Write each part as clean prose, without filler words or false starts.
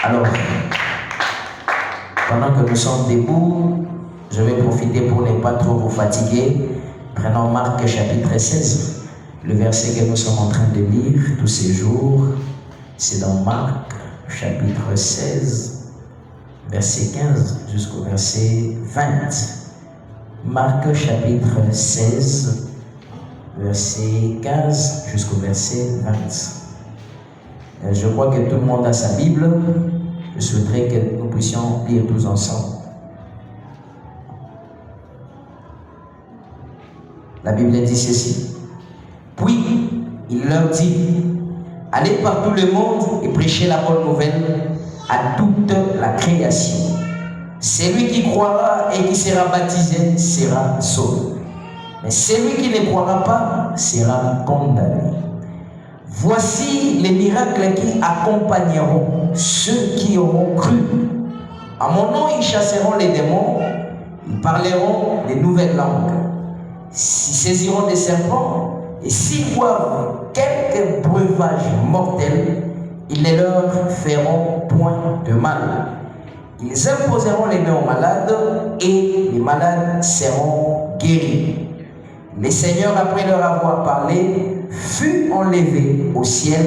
Alors, pendant que nous sommes debout, je vais profiter pour ne pas trop vous fatiguer. Prenons Marc chapitre 16, le verset que nous sommes en train de lire tous ces jours. C'est dans Marc chapitre 16, verset 15 jusqu'au verset 20. Marc chapitre 16, verset 15 jusqu'au verset 20. Je crois que tout le monde a sa Bible. Je souhaiterais que nous puissions lire tous ensemble. La Bible dit ceci. Puis, il leur dit, allez par tout le monde et prêchez la bonne nouvelle à toute la création. Celui qui croira et qui sera baptisé sera sauvé. Mais celui qui ne croira pas sera condamné. Voici les miracles qui accompagneront ceux qui auront cru. À mon nom, ils chasseront les démons, ils parleront les nouvelles langues. Ils saisiront des serpents, et s'ils boivent quelques breuvages mortels, ils ne leur feront point de mal. Ils imposeront les mains aux malades, et les malades seront guéris. Le Seigneur, après leur avoir parlé, fut enlevé au ciel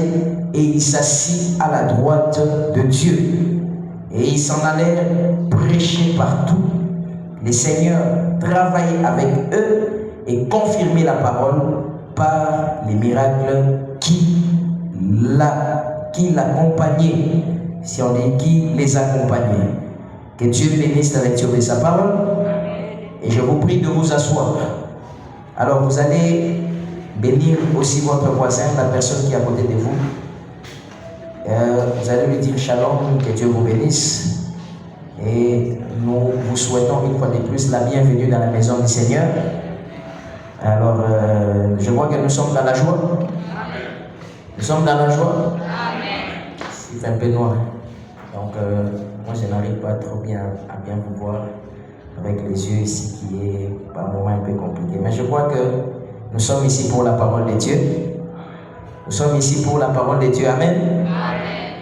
et il s'assit à la droite de Dieu. Et ils s'en allèrent prêcher partout. Le Seigneur travaillait avec eux et confirmait la parole par les miracles qui l'accompagnaient. Si on dit qui les accompagnait. Que Dieu bénisse la lecture de sa parole. Et je vous prie de vous asseoir. Alors vous allez bénir aussi votre voisin, la personne qui est à côté de vous. Vous allez lui dire shalom, que Dieu vous bénisse. Et nous vous souhaitons une fois de plus la bienvenue dans la maison du Seigneur. Alors, je vois que nous sommes dans la joie. Amen. Nous sommes dans la joie. Amen. Il fait un peu noir. Donc, moi je n'arrive pas trop bien à bien vous voir avec les yeux ici qui est par moments un peu compliqué. Mais je crois que nous sommes ici pour la parole de Dieu. Nous sommes ici pour la parole de Dieu. Amen. Amen.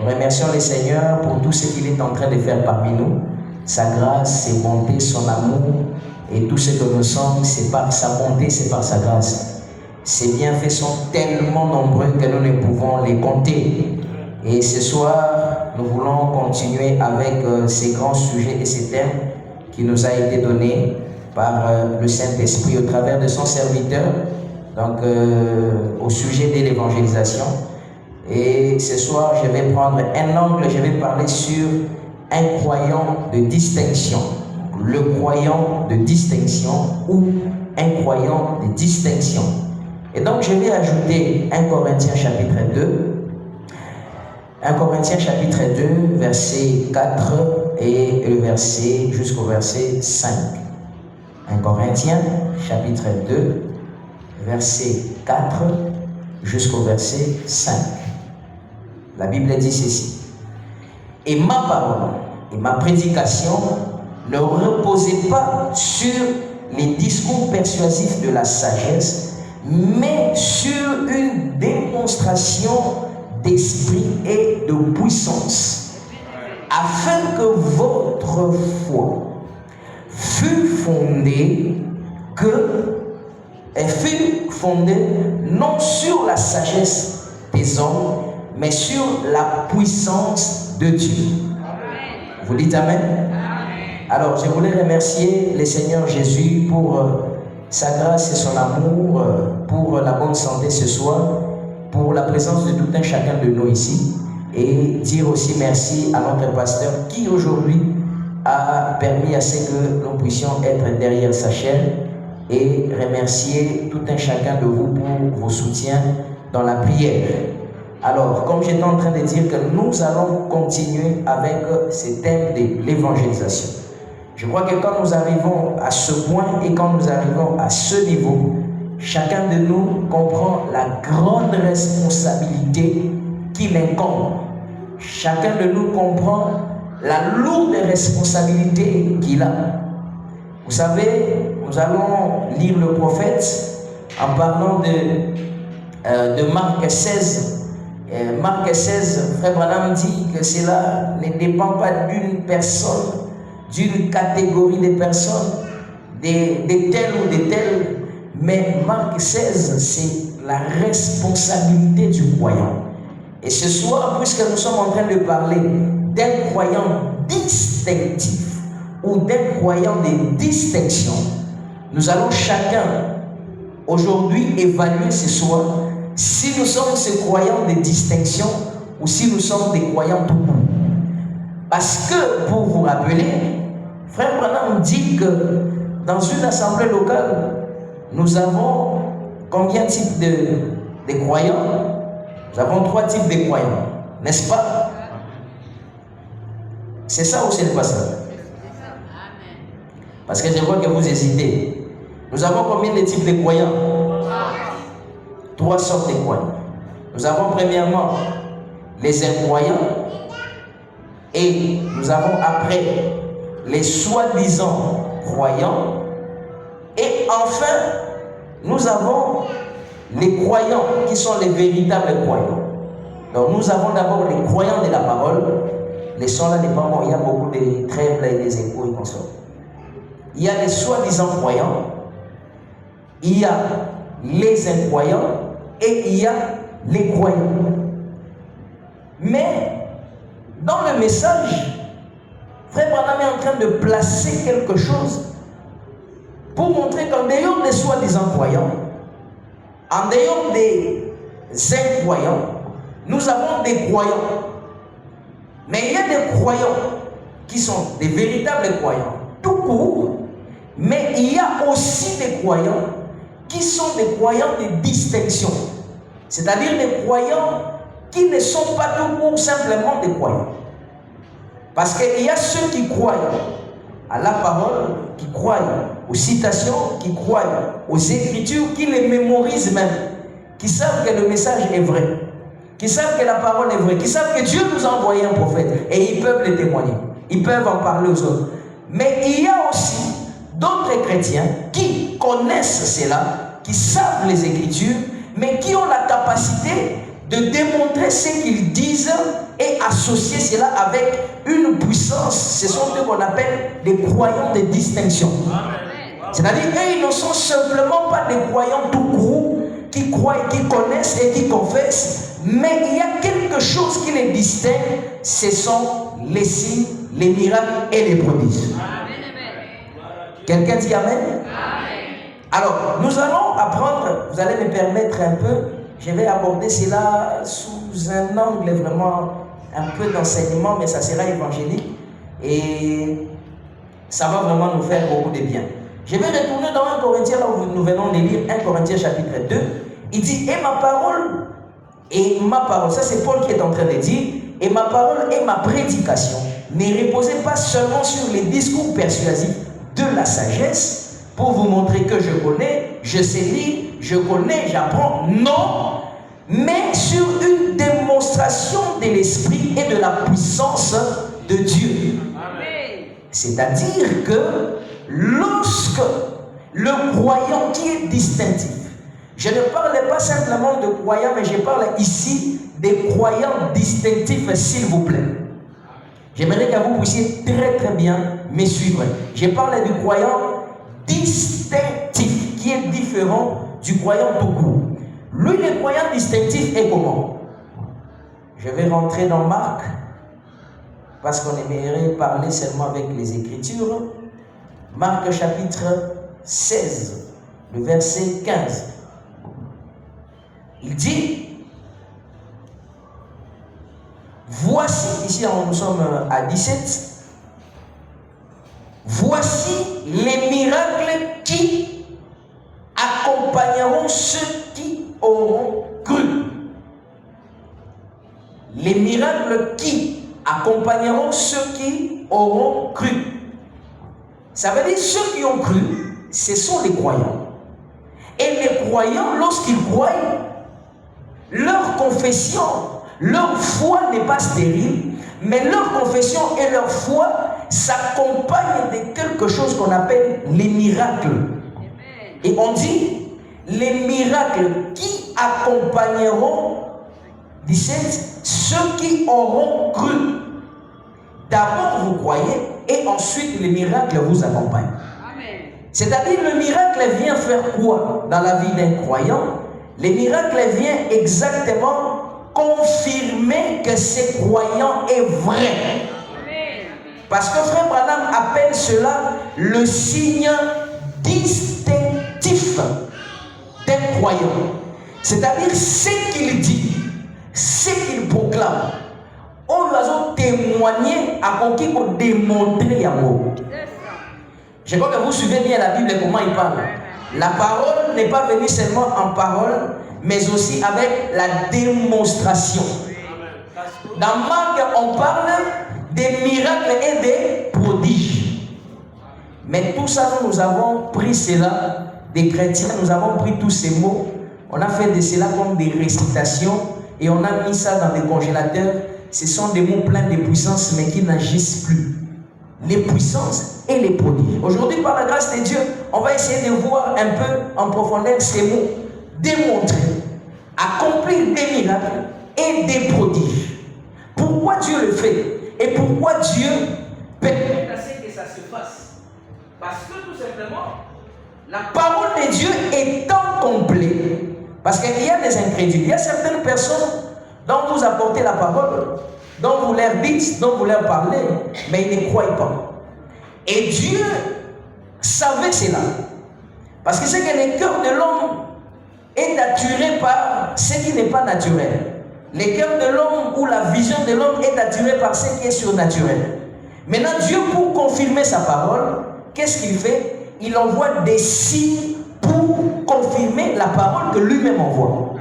Nous remercions le Seigneur pour tout ce qu'il est en train de faire parmi nous. Sa grâce, ses bontés, son amour et tout ce que nous sommes, c'est par sa bonté, c'est par sa grâce. Ses bienfaits sont tellement nombreux que nous ne pouvons les compter. Et ce soir, nous voulons continuer avec ces grands sujets et ces thèmes qui nous a été donné par le Saint-Esprit au travers de son serviteur, donc au sujet de l'évangélisation. Et ce soir, je vais prendre un angle, je vais parler sur un croyant de distinction. Le croyant de distinction ou un croyant de distinction. Et donc, je vais ajouter 1 Corinthiens chapitre 2. 1 Corinthiens chapitre 2, verset 4 et le verset jusqu'au verset 5. 1 Corinthiens chapitre 2, verset 4 jusqu'au verset 5. La Bible dit ceci. Et ma parole et ma prédication ne reposait pas sur les discours persuasifs de la sagesse, mais sur une démonstration d'esprit et de puissance, afin que votre foi fût fondée non sur la sagesse des hommes, mais sur la puissance de Dieu. Vous dites Amen? Alors, je voulais remercier le Seigneur Jésus pour sa grâce et son amour, pour la bonne santé ce soir, pour la présence de tout un chacun de nous ici, et dire aussi merci à notre pasteur qui aujourd'hui a permis à ce que nous puissions être derrière sa chaîne, et remercier tout un chacun de vous pour vos soutiens dans la prière. Alors, comme j'étais en train de dire que nous allons continuer avec ce thème de l'évangélisation. Je crois que quand nous arrivons à ce point et quand nous arrivons à ce niveau, chacun de nous comprend la grande responsabilité qui l'incombe. Chacun de nous comprend la lourde responsabilité qu'il a. Vous savez, nous allons lire le prophète en parlant de Marc 16, Marc 16, Frère Branham dit que cela ne dépend pas d'une personne, d'une catégorie de personnes, de telle ou de telle, mais Marc 16, c'est la responsabilité du croyant. Et ce soir, puisque nous sommes en train de parler d'un croyant distinctif ou d'un croyant de distinction, nous allons chacun aujourd'hui évaluer ce soir si nous sommes ces croyants de distinction ou si nous sommes des croyants tout court. Parce que, pour vous rappeler, Frère Branham dit que dans une assemblée locale, nous avons combien de types de croyants? Nous avons 3 types de croyants, n'est-ce pas? C'est ça ou ce n'est pas ça? Parce que je vois que vous hésitez. Nous avons combien de types de croyants? 3 sortes de croyants. Nous avons premièrement les incroyants et nous avons après les soi-disant croyants et enfin nous avons les croyants qui sont les véritables croyants. Donc nous avons d'abord les croyants de la parole. Les sons là n'est pas bon, il y a beaucoup de trembles et des échos et consorts. Il y a les soi-disant croyants, il y a les incroyants et il y a les croyants. Mais dans le message, Frère Branham est en train de placer quelque chose pour montrer qu'en dehors des soi-disant croyants, en dehors des incroyants, nous avons des croyants. Mais il y a des croyants qui sont des véritables croyants, tout court, mais il y a aussi des croyants qui sont des croyants de distinction. C'est-à-dire des croyants qui ne sont pas tout court simplement des croyants. Parce qu'il y a ceux qui croient à la parole, qui croient aux citations, qui croient aux écritures, qui les mémorisent même, qui savent que le message est vrai, qui savent que la parole est vraie, qui savent que Dieu nous a envoyé un prophète et ils peuvent le témoigner, ils peuvent en parler aux autres. Mais il y a aussi d'autres chrétiens qui connaissent cela, qui savent les Écritures, mais qui ont la capacité de démontrer ce qu'ils disent et associer cela avec une puissance. Ce sont ceux qu'on appelle des croyants de distinction. C'est-à-dire qu'ils ne sont simplement pas des croyants tout court, qui croient, qui connaissent et qui confessent, mais il y a quelque chose qui les distingue, ce sont les signes, les miracles et les prodiges. Quelqu'un dit Amen? Alors, nous allons apprendre, vous allez me permettre un peu, je vais aborder cela sous un angle vraiment un peu d'enseignement, mais ça sera évangélique et ça va vraiment nous faire beaucoup de bien. Je vais retourner dans 1 Corinthiens, là où nous venons de lire 1 Corinthiens chapitre 2. Il dit, et ma parole, ça c'est Paul qui est en train de dire, et ma parole et ma prédication ne reposaient pas seulement sur les discours persuasifs de la sagesse, pour vous montrer que je connais, je sais lire, je connais, j'apprends. Non, mais sur une démonstration de l'esprit et de la puissance de Dieu. C'est-à-dire que lorsque le croyant qui est distinctif, je ne parle pas simplement de croyants, mais je parle ici des croyants distinctifs, s'il vous plaît. J'aimerais que vous puissiez très bien me suivre. Je parle du croyant distinctif, qui est différent du croyant tout court. Lui, le croyant distinctif est comment? Je vais rentrer dans Marc, parce qu'on aimerait parler seulement avec les Écritures. Marc chapitre 16, le verset 15. Il dit, voici, ici nous sommes à 17, voici les miracles qui accompagneront ceux qui auront cru. Les miracles qui accompagneront ceux qui auront cru. Ça veut dire ceux qui ont cru, ce sont les croyants. Et les croyants, lorsqu'ils croient, leur confession, leur foi n'est pas stérile, mais leur confession et leur foi s'accompagnent de quelque chose qu'on appelle les miracles. Et on dit les miracles qui accompagneront, 17, ceux qui auront cru. D'abord vous croyez et ensuite les miracles vous accompagnent. C'est-à-dire le miracle vient faire quoi dans la vie d'un croyant? Les miracles viennent exactement confirmer que ce croyant est vrai. Parce que Frère Branham appelle cela le signe distinctif d'un croyant. C'est-à-dire ce qu'il dit, ce qu'il proclame. On doit témoigner à qui pour démontrer l'amour. Je crois que vous suivez bien la Bible et comment il parle. La parole n'est pas venue seulement en parole, mais aussi avec la démonstration. Dans Marc, on parle des miracles et des prodiges. Mais tout ça, nous avons pris cela, des chrétiens, nous avons pris tous ces mots, on a fait de cela comme des récitations et on a mis ça dans des congélateurs. Ce sont des mots pleins de puissance, mais qui n'agissent plus. Les puissances et les prodiges. Aujourd'hui, par la grâce de Dieu, on va essayer de voir un peu en profondeur ces mots. Démontrer, accomplir des miracles et des prodiges. Pourquoi Dieu le fait? Et pourquoi Dieu permet que ça se fasse? Parce que tout simplement, la parole de Dieu étant complète, parce qu'il y a des incrédules, il y a certaines personnes dont vous apportez la parole, dont vous leur dites, dont vous leur parlez, mais ils ne croient pas. Et Dieu savait cela. Parce que c'est que le cœur de l'homme est attiré par ce qui n'est pas naturel. Le cœur de l'homme ou la vision de l'homme est attirée par ce qui est surnaturel. Maintenant, Dieu, pour confirmer sa parole, qu'est-ce qu'il fait? Il envoie des signes pour confirmer la parole que lui-même envoie.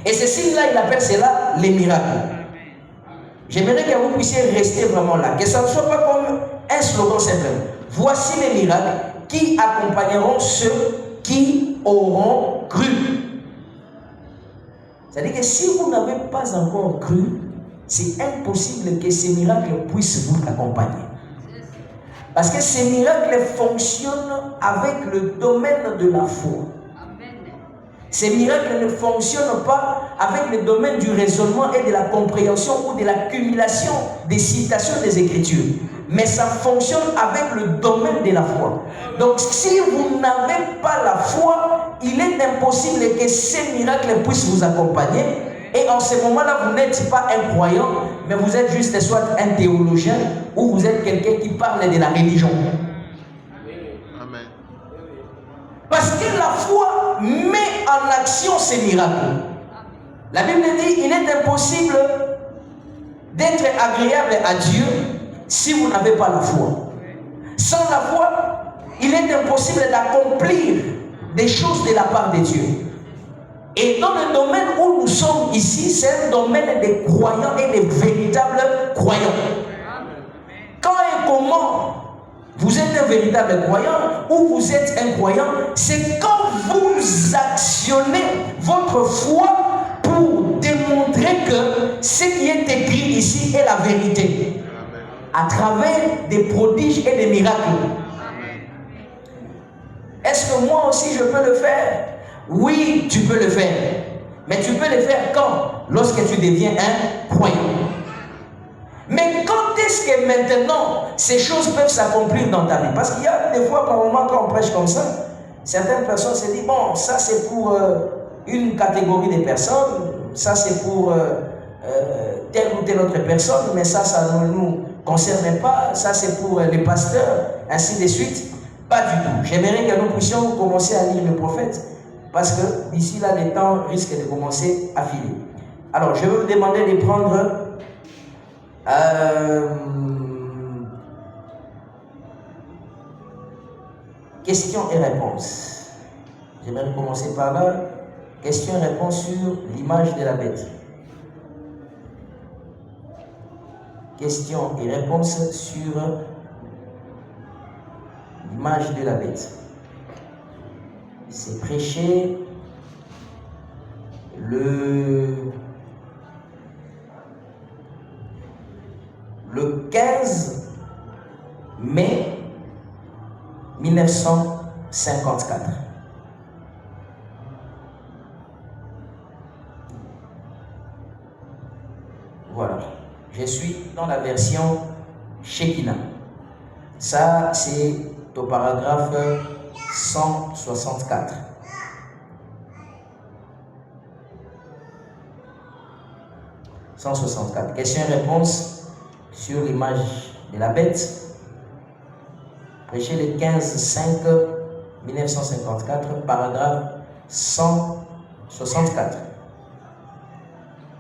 Et ces signes-là, il appelle cela les miracles. J'aimerais que vous puissiez rester vraiment là, que ça ne soit pas comme un slogan simplement. Voici les miracles qui accompagneront ceux qui auront cru. C'est-à-dire que si vous n'avez pas encore cru, c'est impossible que ces miracles puissent vous accompagner. Parce que ces miracles fonctionnent avec le domaine de la foi. Ces miracles ne fonctionnent pas avec le domaine du raisonnement et de la compréhension ou de l'accumulation des citations des Écritures. Mais ça fonctionne avec le domaine de la foi. Donc si vous n'avez pas la foi, il est impossible que ces miracles puissent vous accompagner. Et en ce moment-là, vous n'êtes pas un croyant, mais vous êtes juste soit un théologien ou vous êtes quelqu'un qui parle de la religion. Amen. Parce que la foi met en action ces miracles. La Bible dit qu'il est impossible d'être agréable à Dieu si vous n'avez pas la foi. Sans la foi, il est impossible d'accomplir des choses de la part de Dieu. Et dans le domaine où nous sommes ici, c'est un domaine des croyants et des véritables croyants. Quand et comment vous êtes un véritable croyant ou vous êtes un croyant, c'est quand vous actionnez votre foi pour démontrer que ce qui est écrit ici est la vérité. À travers des prodiges et des miracles. Est-ce que moi aussi je peux le faire? Oui, tu peux le faire. Mais tu peux le faire quand? Lorsque tu deviens un croyant. Mais quand est-ce que maintenant ces choses peuvent s'accomplir dans ta vie? Parce qu'il y a des fois, par moment, quand on prêche comme ça, certaines personnes se disent, bon, ça c'est pour une catégorie de personnes, ça c'est pour telle ou telle autre personne, mais ça ne nous concerne pas, ça c'est pour les pasteurs, ainsi de suite. Pas du tout. J'aimerais que nous puissions commencer à lire le prophète, parce que d'ici là, le temps risque de commencer à filer. Alors, je vais vous demander de prendre questions et réponses. J'aimerais commencer par là. Questions et réponses sur l'image de la bête. Questions et réponses sur l'image de la bête. C'est prêché le 15 mai 1954. Je suis dans la version Shekinah. Ça, c'est au paragraphe 164. Question et réponse sur l'image de la bête. Prêché le 15/5/1954, paragraphe 164.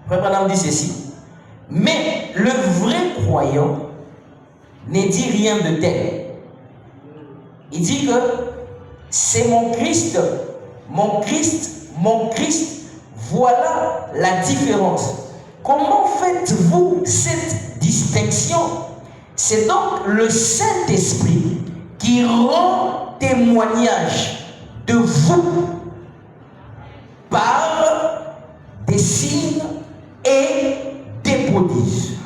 Frère Branham dit ceci. Mais le vrai croyant ne dit rien de tel. Il dit que c'est mon Christ, mon Christ, mon Christ. Voilà la différence. Comment faites-vous cette distinction? C'est donc le Saint-Esprit qui rend témoignage de vous par des signes et des prodiges.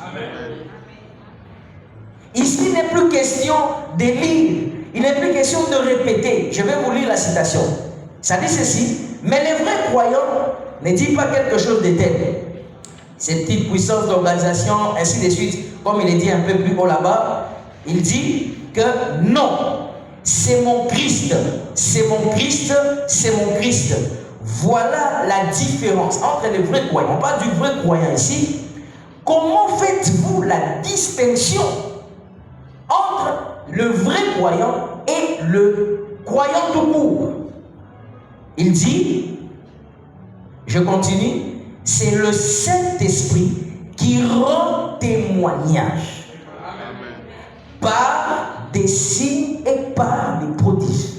Ici, il n'est plus question de lire, il n'est plus question de répéter. Je vais vous lire la citation. Ça dit ceci, mais les vrais croyants ne disent pas quelque chose de tel. Ces petites puissances d'organisation, ainsi de suite, comme il est dit un peu plus haut là-bas, il dit que non, c'est mon Christ, c'est mon Christ, c'est mon Christ. Voilà la différence entre les vrais croyants. On parle du vrai croyant ici. Comment faites-vous la distinction entre le vrai croyant et le croyant tout court? Il dit, je continue, c'est le Saint-Esprit qui rend témoignage par des signes et par des prodiges.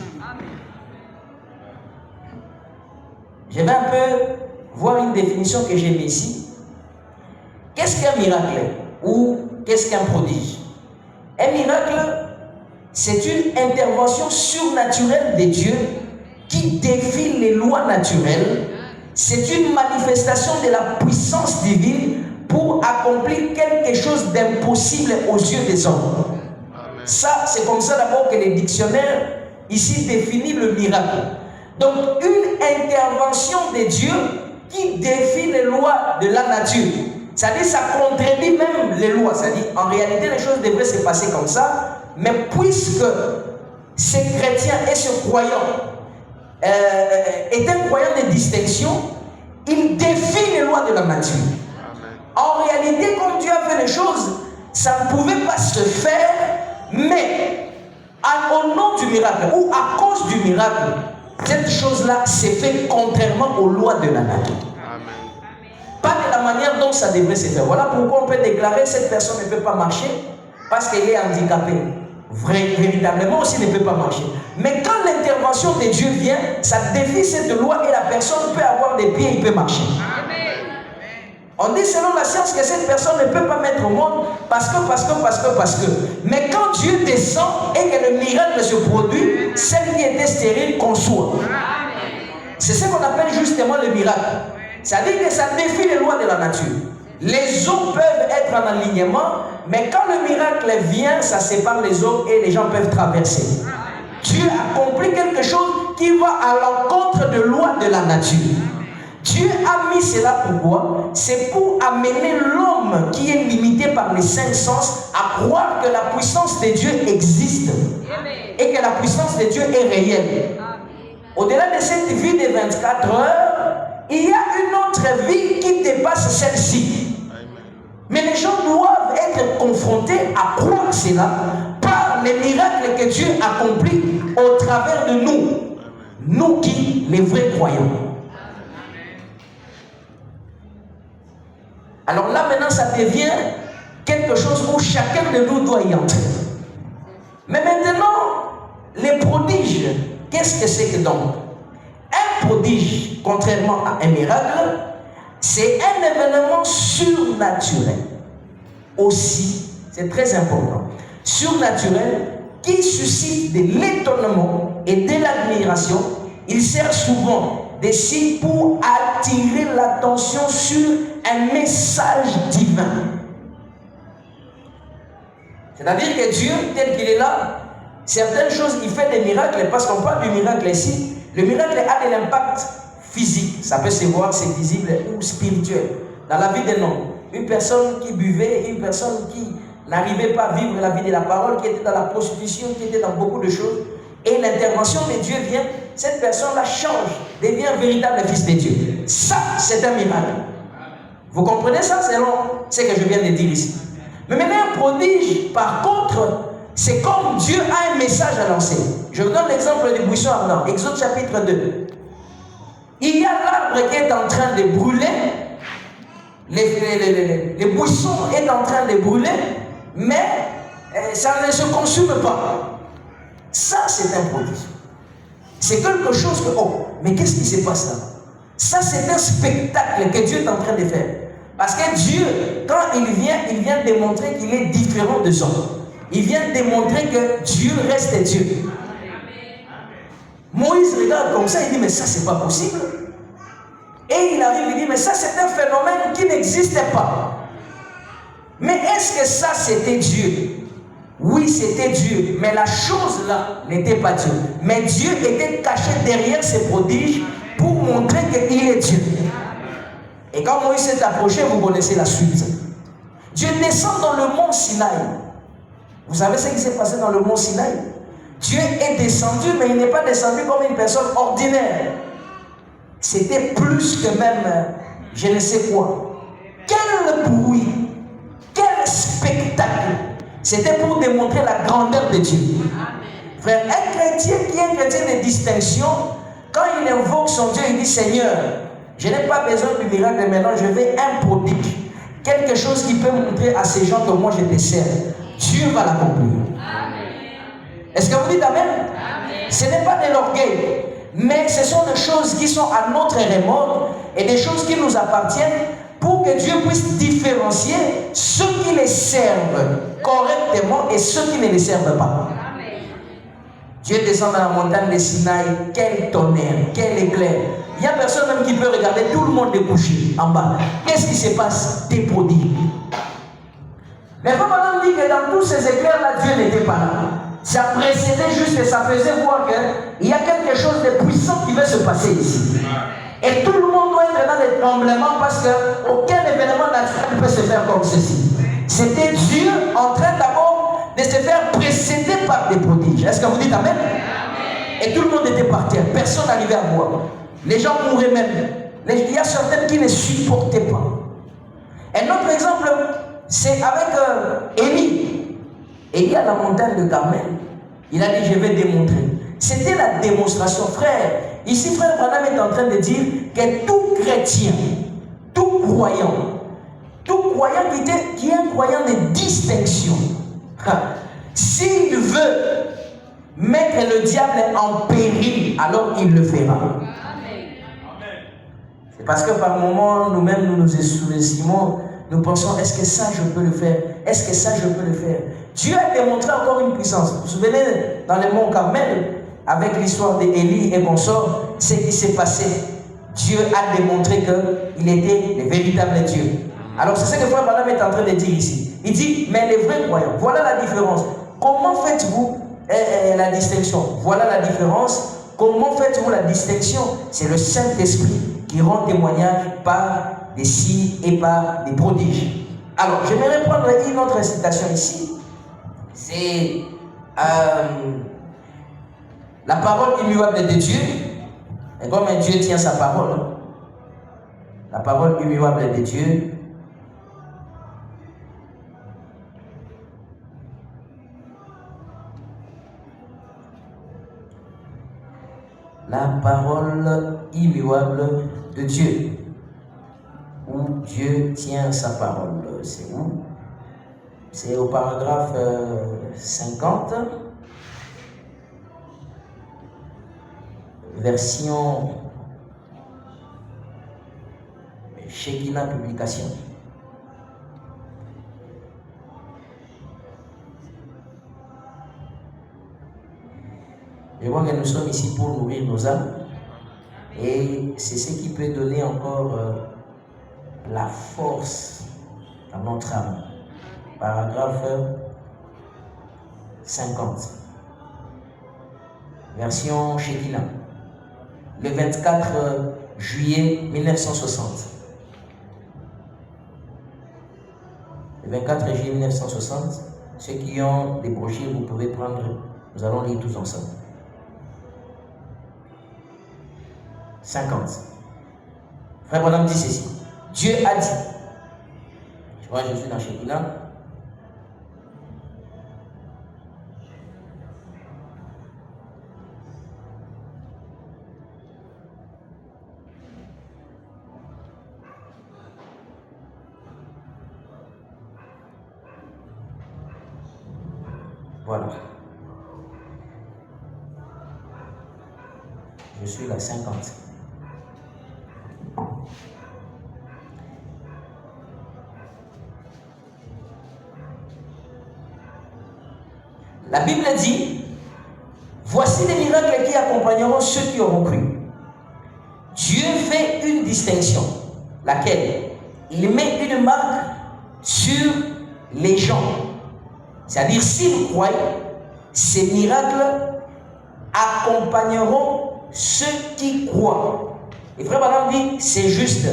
Je vais un peu voir une définition que j'ai mise ici. Qu'est-ce qu'un miracle ou qu'est-ce qu'un prodige? Un miracle, c'est une intervention surnaturelle de Dieu qui défie les lois naturelles. C'est une manifestation de la puissance divine pour accomplir quelque chose d'impossible aux yeux des hommes. Amen. Ça, c'est comme ça d'abord que les dictionnaires ici définissent le miracle. Donc, une intervention de Dieu qui défie les lois de la nature. C'est-à-dire, ça contredit même les lois. C'est-à-dire, en réalité, les choses devraient se passer comme ça. Mais puisque ces chrétiens et ce croyant est un croyant de distinction, il défie les lois de la nature. Amen. En réalité, comme Dieu a fait les choses, ça ne pouvait pas se faire, mais au nom du miracle ou à cause du miracle, cette chose-là s'est faite contrairement aux lois de la nature. Amen. Pas de la manière dont ça devrait se faire. Voilà pourquoi on peut déclarer que cette personne ne peut pas marcher parce qu'elle est handicapée. Véritablement aussi ne peut pas marcher. Mais quand l'intervention de Dieu vient, ça défie cette loi et la personne peut avoir des pieds, il peut marcher. Amen. On dit selon la science que cette personne ne peut pas mettre au monde parce que. Mais quand Dieu descend et que le miracle se produit, celle qui était stérile conçoit. C'est ce qu'on appelle justement le miracle. C'est-à-dire que ça défie les lois de la nature. Les eaux peuvent être en alignement, mais quand le miracle vient, ça sépare les eaux et les gens peuvent traverser. Dieu accomplit quelque chose qui va à l'encontre de lois de la nature. Dieu a mis cela pourquoi? C'est pour amener l'homme qui est limité par les cinq sens à croire que la puissance de Dieu existe et que la puissance de Dieu est réelle. Au-delà de cette vie de 24 heures, il y a une autre vie qui dépasse celle-ci. Mais les gens doivent être confrontés à croire cela par les miracles que Dieu accomplit au travers de nous. Nous qui, les vrais croyants. Alors là maintenant ça devient quelque chose où chacun de nous doit y entrer. Mais maintenant, les prodiges, qu'est-ce que c'est que donc? Un prodige, contrairement à un miracle, c'est un événement surnaturel. Aussi, c'est très important. Surnaturel qui suscite de l'étonnement et de l'admiration. Il sert souvent des signes pour attirer l'attention sur un message divin. C'est-à-dire que Dieu, tel qu'il est là, certaines choses, il fait des miracles, parce qu'on parle du miracle ici. Le miracle a de l'impact physique. Ça peut se voir, c'est visible ou spirituel dans la vie d'un homme. une personne qui buvait, une personne qui n'arrivait pas à vivre la vie de la parole, qui était dans la prostitution, qui était dans beaucoup de choses. Et l'intervention de Dieu vient, cette personne-là change, devient un véritable fils de Dieu. Ça, c'est un miracle. Vous comprenez ça selon ce que je viens de dire ici. Mais maintenant, un prodige, par contre, c'est comme Dieu a un message à lancer. Je vous donne l'exemple du buisson ardent, Exode chapitre 2. Il y a l'arbre qui est en train de brûler, les buissons est en train de brûler, mais ça ne se consume pas. Ça, c'est un prodige. C'est quelque chose que, oh, mais qu'est-ce qui se passe là? Ça, c'est un spectacle que Dieu est en train de faire. Parce que Dieu, quand il vient démontrer qu'il est différent des hommes. Il vient démontrer que Dieu reste Dieu. Moïse regarde comme ça, il dit, mais ça, c'est pas possible. Et il arrive, il dit, mais ça, c'est un phénomène qui n'existait pas. Mais est-ce que ça, c'était Dieu? Oui, c'était Dieu, mais la chose là n'était pas Dieu. Mais Dieu était caché derrière ces prodiges pour montrer qu'il est Dieu. Et quand Moïse s'est approché, vous connaissez la suite. Dieu descend dans le mont Sinaï. Vous savez ce qui s'est passé dans le mont Sinaï? Dieu est descendu, mais il n'est pas descendu comme une personne ordinaire. C'était plus que même, je ne sais quoi. Quel bruit, quel spectacle. C'était pour démontrer la grandeur de Dieu. Frère, un chrétien qui est un chrétien de distinction, quand il invoque son Dieu, il dit, Seigneur, je n'ai pas besoin du miracle maintenant, je veux un prodigue. Quelque chose qui peut montrer à ces gens que moi je te sers. Dieu va l'accomplir. Est-ce que vous dites Amen? Amen. Ce n'est pas de l'orgueil, mais ce sont des choses qui sont à notre remorque et des choses qui nous appartiennent pour que Dieu puisse différencier ceux qui les servent correctement et ceux qui ne les servent pas. Amen. Dieu descend dans la montagne de Sinaï, quel tonnerre, quel éclair. Il n'y a personne même qui peut regarder, tout le monde est couché en bas. Qu'est-ce qui se passe? Des prodiges. Mais comme on dit que dans tous ces éclairs-là, Dieu n'était pas là. Ça précédait juste et ça faisait voir qu'il y a quelque chose de puissant qui va se passer ici. Et tout le monde doit être dans les tremblements parce qu'aucun événement naturel ne peut se faire comme ceci. C'était Dieu en train d'abord de se faire précéder par des prodiges. Est-ce que vous dites Amen? Et tout le monde était par terre. Personne n'arrivait à voir. Les gens mouraient même. Il y a certains qui ne supportaient pas. Un autre exemple, c'est avec Élie. Élie à la montagne de Carmel. Il a dit, je vais démontrer. C'était la démonstration. Frère, ici, frère Branham est en train de dire que tout chrétien, tout croyant qui est un croyant de distinction, s'il veut mettre le diable en péril, alors il le fera. C'est parce que par moments, nous-mêmes, nous nous sous-estimons, nous pensons, est-ce que ça, je peux le faire? Est-ce que ça, je peux le faire? Dieu a démontré encore une puissance. Vous vous souvenez, dans le mont Carmel, avec l'histoire d'Élie et Consort, ce qui s'est passé, Dieu a démontré qu'il était le véritable Dieu. Alors c'est ce que Frère Branham est en train de dire ici. Il dit, mais les vrais croyants, voilà la différence. Comment faites-vous la distinction? Voilà la différence. Comment faites-vous la distinction? C'est le Saint-Esprit qui rend témoignage par des signes et par des prodiges. Alors, j'aimerais prendre une autre citation ici. C'est la parole immuable de Dieu. Et comme un Dieu tient sa parole, la parole immuable de Dieu. La parole immuable de Dieu. Où Dieu tient sa parole. C'est où? C'est au paragraphe 50, version Shekinah Publication. Je vois que nous sommes ici pour nourrir nos âmes et c'est ce qui peut donner encore la force à notre âme. Paragraphe 50. Version Shekinah. Le 24 juillet 1960. Le 24 juillet 1960, ceux qui ont des brochures, vous pouvez prendre, nous allons lire tous ensemble. 50. Frère Branham dit ceci. Dieu a dit. Je crois que je suis dans Shekinah. Voilà. Je suis la 50. La Bible dit, voici les miracles qui accompagneront ceux qui auront cru. Dieu fait une distinction, laquelle il met une marque sur les gens. C'est-à-dire, s'ils croient, ces miracles accompagneront ceux qui croient. Et Frère Branham dit, c'est juste.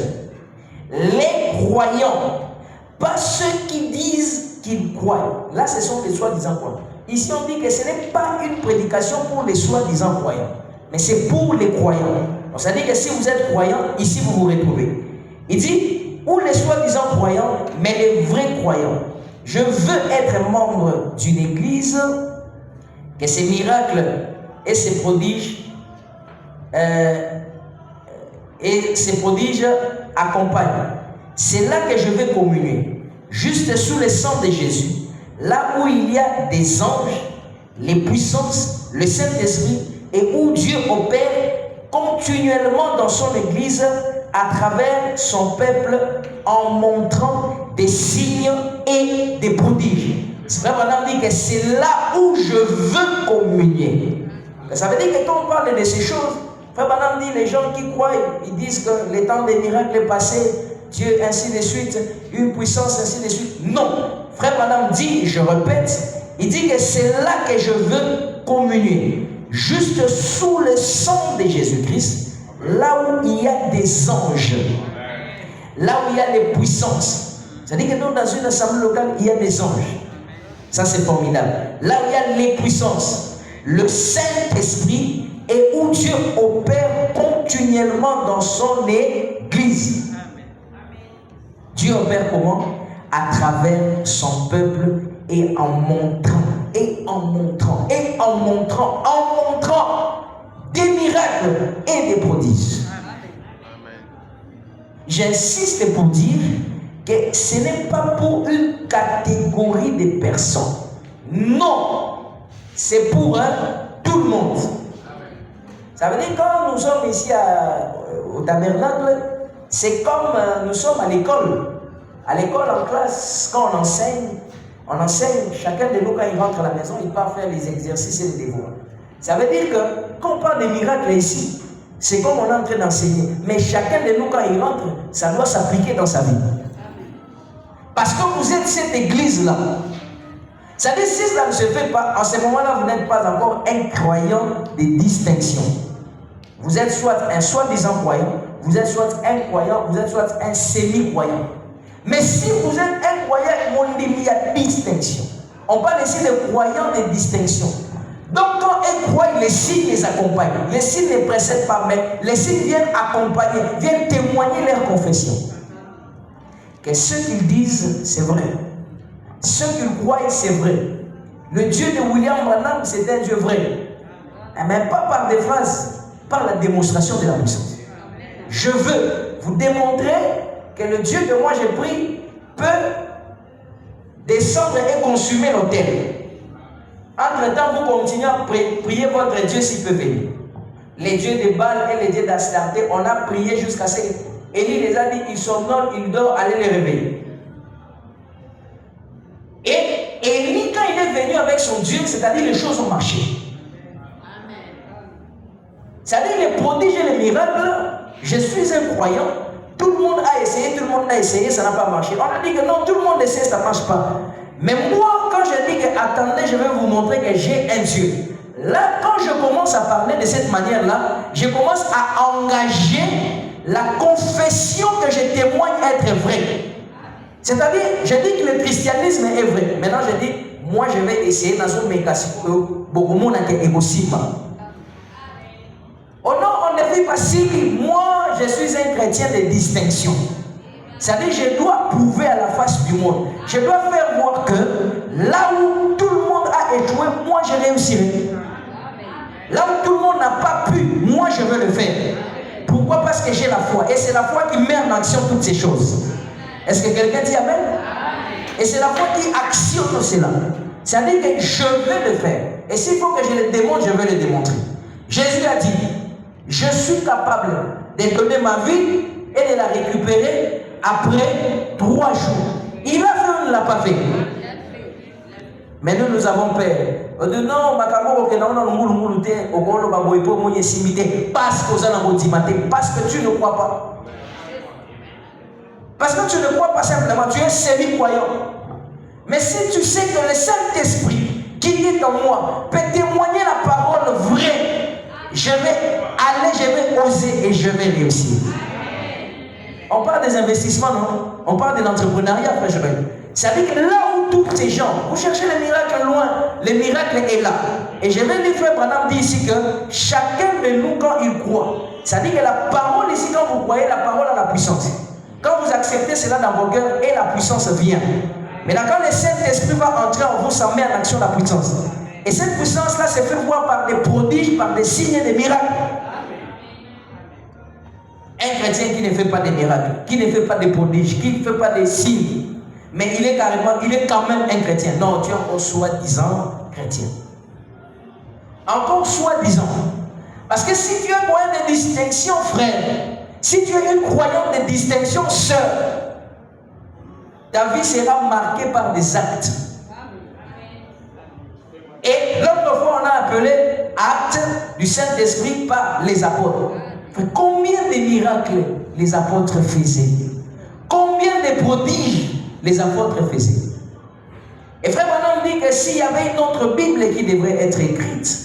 Les croyants, pas ceux qui disent qu'ils croient. Là, ce sont les soi-disant croyants. Ici, on dit que ce n'est pas une prédication pour les soi-disant croyants, mais c'est pour les croyants. Donc, ça veut dire que si vous êtes croyant, ici, vous vous retrouvez. Il dit, ou les soi-disant croyants, mais les vrais croyants. Je veux être membre d'une église, que ces miracles et ces prodiges accompagnent. C'est là que je vais communier, juste sous le sang de Jésus, là où il y a des anges, les puissances, le Saint-Esprit, et où Dieu opère continuellement dans son église à travers son peuple en montrant des signes et des prodiges. Frère Branham dit que c'est là où je veux communier. Ça veut dire que quand on parle de ces choses, Frère Branham dit, les gens qui croient, ils disent que le temps des miracles est passé, Dieu ainsi de suite, une puissance ainsi de suite. Non, Frère Branham dit, je répète, il dit que c'est là que je veux communier, juste sous le sang de Jésus-Christ, là où il y a des anges, là où il y a les puissances. C'est-à-dire que dans une assemblée locale, il y a des anges. Ça, c'est formidable. Là où il y a les puissances, le Saint-Esprit, et où Dieu opère continuellement dans son église. Dieu opère comment? À travers son peuple et en montrant, des miracles et des prodiges. J'insiste pour dire que ce n'est pas pour une catégorie de personnes. Non, c'est pour tout le monde. Ça veut dire que quand nous sommes ici au tabernacle, c'est comme nous sommes à l'école. À l'école, en classe, quand on enseigne, chacun de nous, quand il rentre à la maison, il part faire les exercices et les devoirs. Ça veut dire que quand on parle des miracles ici, c'est comme on est en train d'enseigner. Mais chacun de nous, quand il rentre, ça doit s'appliquer dans sa vie. Parce que vous êtes cette église-là. Ça veut dire, si ça ne se fait pas, en ce moment-là, vous n'êtes pas encore un croyant de distinction. Vous êtes soit un soi-disant croyant, vous êtes soit un croyant, vous êtes soit un semi-croyant. Mais si vous êtes un croyant, on dit qu'il y a distinction. On parle ici de croyants de distinction. Donc quand un croyant, les signes les accompagnent. Les signes ne précèdent pas, mais les signes viennent accompagner, viennent témoigner leur confession. Que ce qu'ils disent, c'est vrai. Ce qu'ils croient, c'est vrai. Le Dieu de William Branham, c'est un Dieu vrai. Mais pas par des phrases, par la démonstration de la puissance. Je veux vous démontrer que le Dieu que moi j'ai pris peut descendre et consumer l'autel. Entre-temps, vous continuez à prier votre Dieu s'il peut venir. Les dieux de Baal et les dieux d'Astarté, on a prié jusqu'à ce que Élie les a dit, ils somnolent, ils dorment, allez les réveiller. Et Élie, quand il est venu avec son Dieu, c'est-à-dire les choses ont marché. C'est-à-dire les prodiges et les miracles, je suis un croyant, tout le monde a essayé, ça n'a pas marché. On a dit que non, tout le monde essaie, ça ne marche pas. Mais moi, quand je dis que attendez, je vais vous montrer que j'ai un Dieu. Là, quand je commence à parler de cette manière-là, je commence à engager la confession que je témoigne être vraie. C'est-à-dire, je dis que le christianisme est vrai. Maintenant, je dis, moi, je vais essayer dans une mécanisme beaucoup de monde est égoïste. Oh non, on ne vit pas si moi, je suis un chrétien de distinction. C'est-à-dire, je dois prouver à la face du monde. Je dois faire voir que là où tout le monde a échoué, moi, je réussirai. Là où tout le monde n'a pas pu, moi, je veux le faire. Pourquoi? Parce que j'ai la foi. Et c'est la foi qui met en action toutes ces choses. Est-ce que quelqu'un dit Amen? Et c'est la foi qui actionne cela. C'est-à-dire que je vais le faire. Et s'il faut que je le démontre, je vais le démontrer. Jésus a dit, je suis capable de donner ma vie et de la récupérer après 3 jours. Il a fait ou il ne l'a pas fait? Mais nous avons peur. On dit non, parce que tu ne crois pas. Parce que tu ne crois pas simplement, tu es semi-croyant. Mais si tu sais que le Saint-Esprit qui est en moi peut témoigner la parole vraie, je vais aller, je vais oser et je vais réussir. On parle des investissements, non? On parle de l'entrepreneuriat, frère Joël. C'est-à-dire que là où tous ces gens, vous cherchez le miracle loin, le miracle est là. Et je vais lui faire, Branham dit ici que chacun de nous, quand il croit, c'est-à-dire que la parole ici, quand vous croyez, la parole a la puissance. Quand vous acceptez cela dans vos cœurs, et la puissance vient. Mais là, quand le Saint-Esprit va entrer en vous, ça met en action la puissance. Et cette puissance-là se fait voir par des prodiges, par des signes et des miracles. Un chrétien qui ne fait pas de miracles, qui ne fait pas de prodiges, qui ne fait pas de signes, mais il est quand même un chrétien. Non, tu es encore soi-disant chrétien. Encore soi-disant. Parce que si tu es un croyant de distinction, frère, si tu es une croyante de distinction, sœur, ta vie sera marquée par des actes. Et l'autre fois, on a appelé actes du Saint-Esprit par les apôtres. Combien de miracles les apôtres faisaient? Combien de prodiges les apôtres faisaient? Et frère Branham dit que s'il y avait une autre Bible qui devrait être écrite,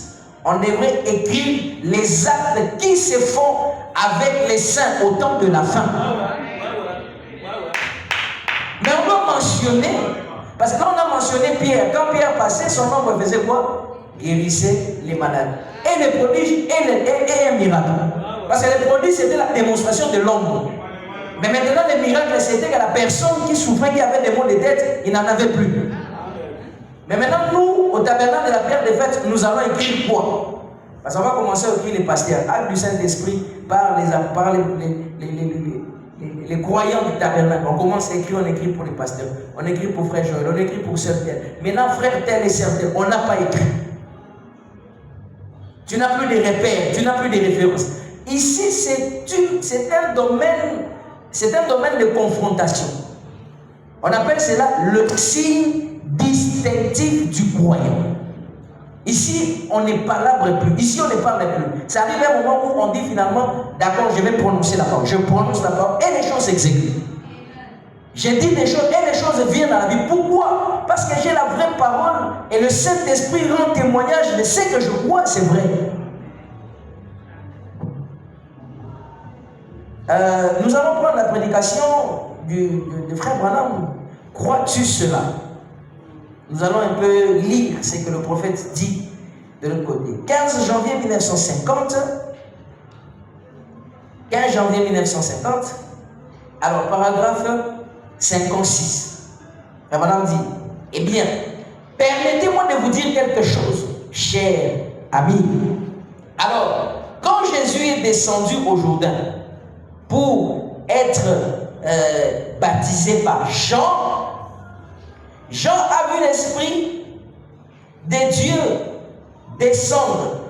on devrait écrire les actes qui se font avec les saints au temps de la fin. Mais on doit mentionner, parce que quand on a mentionné Pierre, quand Pierre passait, son ombre faisait quoi? Guérissait les malades. Et les prodiges et un miracle. Parce que les prodiges, c'était la démonstration de l'ombre. Mais maintenant, les miracles, c'était que la personne qui souffrait, qui avait des maux de tête, il n'en avait plus. Mais maintenant, nous, au tabernacle de la prière des fêtes, nous allons écrire quoi? Parce qu'on va commencer à écrire les pasteurs. Acte du Saint-Esprit par les croyants du tabernacle. On commence à écrire, on écrit pour les pasteurs. On écrit pour frère Joël, on écrit pour sœur tel. Maintenant, frère tel et sœur tel, on n'a pas écrit. Tu n'as plus de repères, tu n'as plus de références. Ici, c'est un domaine de confrontation. On appelle cela le signe distinctif du croyant. Ici, on ne parle plus. Ici, on ne parle plus. Ça arrive à un moment où on dit finalement, d'accord, je vais prononcer la parole. Je prononce la parole et les choses s'exécutent. Je dis des choses et les choses viennent dans la vie. Pourquoi? Parce que j'ai la vraie parole et le Saint-Esprit rend témoignage de ce que je crois, c'est vrai. Nous allons prendre la prédication de frère Branham. Crois-tu cela? Nous allons un peu lire ce que le prophète dit de l'autre côté. 15 janvier 1950. 15 janvier 1950. Alors, paragraphe 56. Frère Branham dit, eh bien, permettez-moi de vous dire quelque chose, cher ami. Alors, quand Jésus est descendu au Jourdain pour être baptisé par Jean, Jean a vu l'Esprit de Dieu descendre.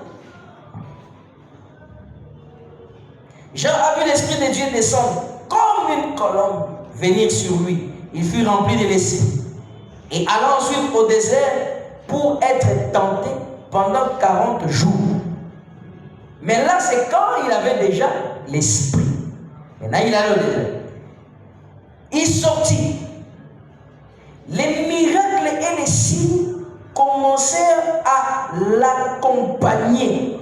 Jean a vu l'Esprit de Dieu descendre comme une colombe venir sur lui. Il fut rempli de l'Esprit. Et alla ensuite au désert pour être tenté pendant 40 jours. Mais là, c'est quand il avait déjà l'Esprit. Maintenant, il allait au désert. Il sortit. Les miracles et les signes commencèrent à l'accompagner.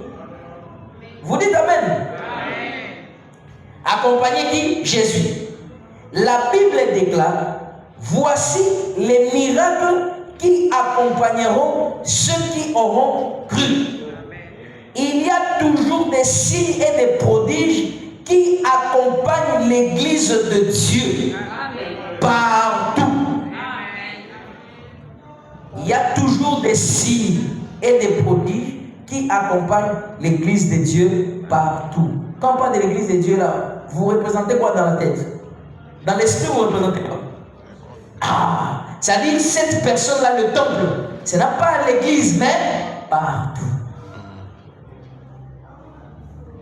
Vous dites Amen. Accompagner qui? Jésus. La Bible déclare, voici les miracles qui accompagneront ceux qui auront cru. Il y a toujours des signes et des prodiges qui accompagnent l'Église de Dieu. Partout. Il y a toujours des signes et des prodiges qui accompagnent l'Église de Dieu partout. Quand on parle de l'Église de Dieu là, vous représentez quoi dans la tête? Dans l'esprit, vous représentez quoi? Ah, c'est-à-dire cette personne-là, le temple, ce n'est pas l'Église, mais partout.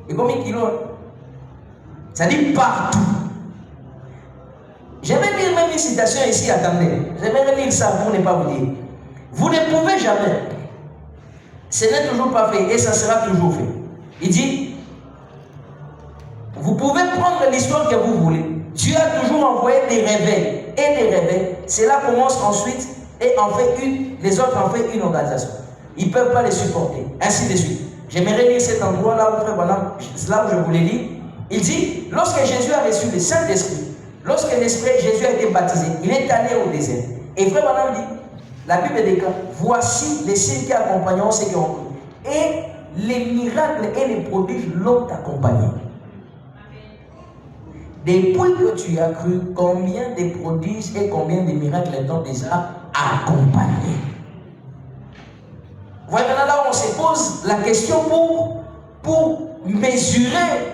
Et combien de kilos? C'est-à-dire partout. J'aimerais lire même une citation ici, attendez. J'aimerais lire ça pour ne pas vous dire. Vous ne pouvez jamais. Ce n'est toujours pas fait et ça sera toujours fait. Il dit, vous pouvez prendre l'histoire que vous voulez. Dieu a toujours envoyé des réveils et des réveils. Cela commence ensuite et en fait une, les autres en fait une organisation. Ils ne peuvent pas les supporter. Ainsi de suite. J'aimerais lire cet endroit-là où Frère Branham, là où je voulais lire. Il dit, lorsque Jésus a reçu le Saint-Esprit, lorsque Jésus a été baptisé, il est allé au désert. Et Frère Branham dit, la Bible déclare, voici les signes qui accompagneront ceux qui ont cru. Et les miracles et les prodiges l'ont accompagné. Depuis que tu as cru, combien de prodiges et combien de miracles t'ont déjà accompagné? Voilà, maintenant là on se pose la question pour mesurer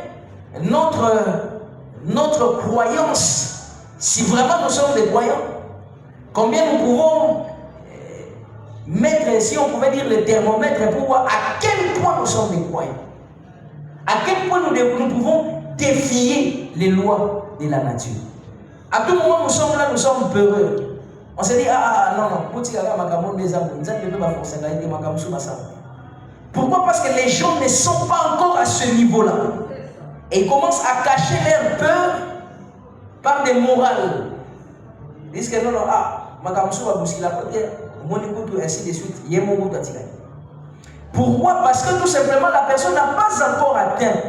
notre croyance, si vraiment nous sommes des croyants. Combien nous pouvons mettre, si on pouvait dire le thermomètre, pour voir à quel point nous sommes des croyants. À quel point nous pouvons défier les lois de la nature. À tout moment nous sommes là, nous sommes peureux. On se dit, pourquoi? Parce que les gens ne sont pas encore à ce niveau-là. Et ils commencent à cacher leur peur par des morales. Ils disent que non, ainsi de suite. Pourquoi? Parce que tout simplement la personne n'a pas encore atteint.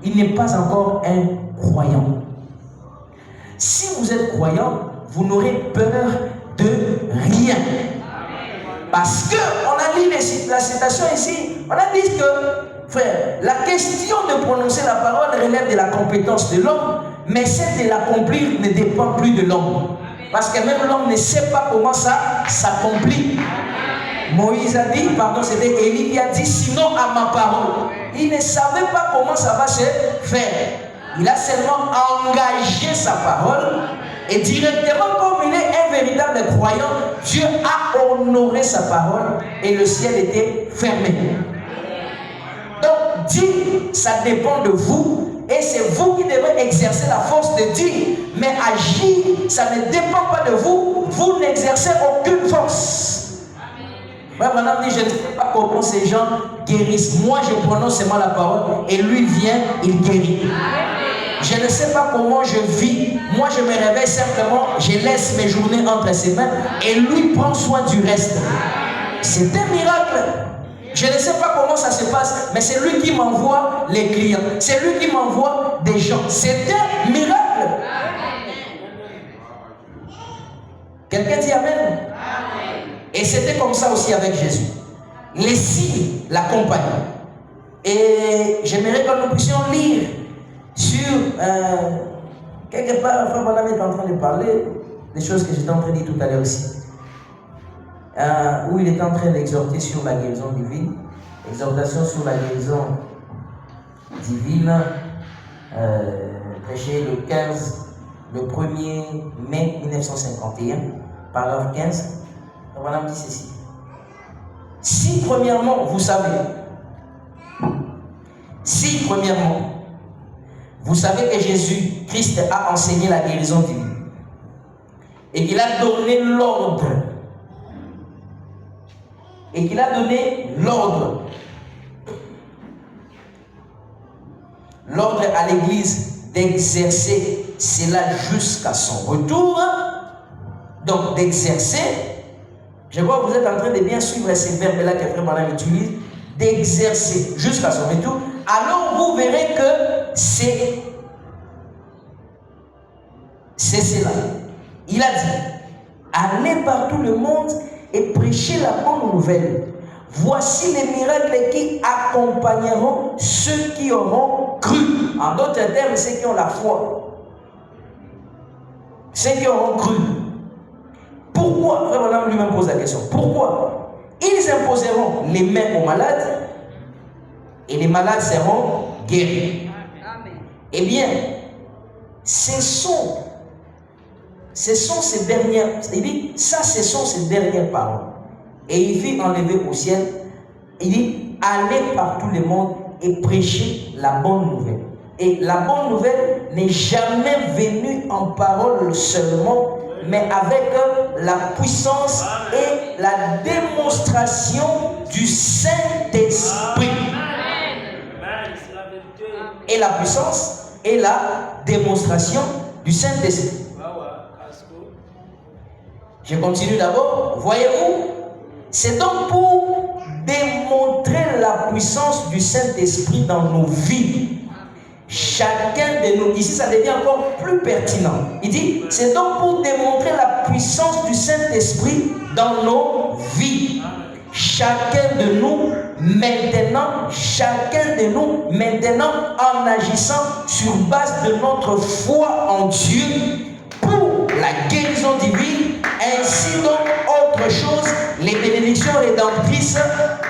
Il n'est pas encore un croyant. Si vous êtes croyant, vous n'aurez peur de rien. Parce qu'on a lu la citation ici, on a dit que, frère, la question de prononcer la parole relève de la compétence de l'homme, mais celle de l'accomplir ne dépend plus de l'homme. Parce que même l'homme ne sait pas comment ça s'accomplit. Moïse a dit, pardon, c'était Élie qui a dit, sinon à ma parole. Il ne savait pas comment ça va se faire. Il a seulement engagé sa parole et directement, comme il est un véritable croyant, Dieu a honoré sa parole et le ciel était fermé. Donc, dire, ça dépend de vous et c'est vous qui devez exercer la force de dire. Mais agir, ça ne dépend pas de vous. Vous n'exercez aucune force. Madame dit, je ne sais pas comment ces gens guérissent. Moi, je prononce seulement la parole et lui vient, il guérit. Je ne sais pas comment je vis. Moi, je me réveille simplement, je laisse mes journées entre ses mains et lui prend soin du reste. C'est un miracle. Je ne sais pas comment ça se passe, mais c'est lui qui m'envoie les clients. C'est lui qui m'envoie des gens. C'est un miracle. Quelqu'un dit Amen? Et c'était comme ça aussi avec Jésus. Les signes l'accompagnent. Et j'aimerais que nous puissions lire sur quelque part, Frère Branham est en train de parler des choses que j'étais en train de dire tout à l'heure aussi. Où il est en train d'exhorter sur la guérison divine. Exhortation sur la guérison divine, prêché le 1er mai 1951, paragraphe 15. Madame dit ceci. Si premièrement, vous savez, vous savez que Jésus-Christ a enseigné la guérison divine et qu'il a donné l'ordre à l'Église d'exercer cela jusqu'à son retour, donc d'exercer. Je vois que vous êtes en train de bien suivre ces verbes-là que Frère Branham utilise, d'exercer jusqu'à son retour. Alors vous verrez que c'est cela. Il a dit, Allez par tout le monde et prêchez la bonne nouvelle. Voici les miracles qui accompagneront ceux qui auront cru. En d'autres termes, ceux qui ont la foi. Ceux qui auront cru. Pourquoi? Frère Branham lui-même pose la question. Pourquoi? Ils imposeront les mains aux malades et les malades seront guéris. Amen. Eh bien, ce sont ces dernières, il dit, ça ce sont ces dernières paroles. Et il fit enlever au ciel, il dit, allez par tout le monde et prêchez la bonne nouvelle. Et la bonne nouvelle n'est jamais venue en parole seulement, mais avec la puissance et la démonstration du Saint-Esprit. Et la puissance et la démonstration du Saint-Esprit. Je continue d'abord. Voyez-vous, c'est donc pour démontrer la puissance du Saint-Esprit dans nos vies. Chacun de nous, ici ça devient encore plus pertinent. Il dit, c'est donc pour démontrer la puissance du Saint-Esprit dans nos vies. Chacun de nous maintenant en agissant sur base de notre foi en Dieu pour la guérison divine, ainsi donc autre chose, les bénédictions rédemptrices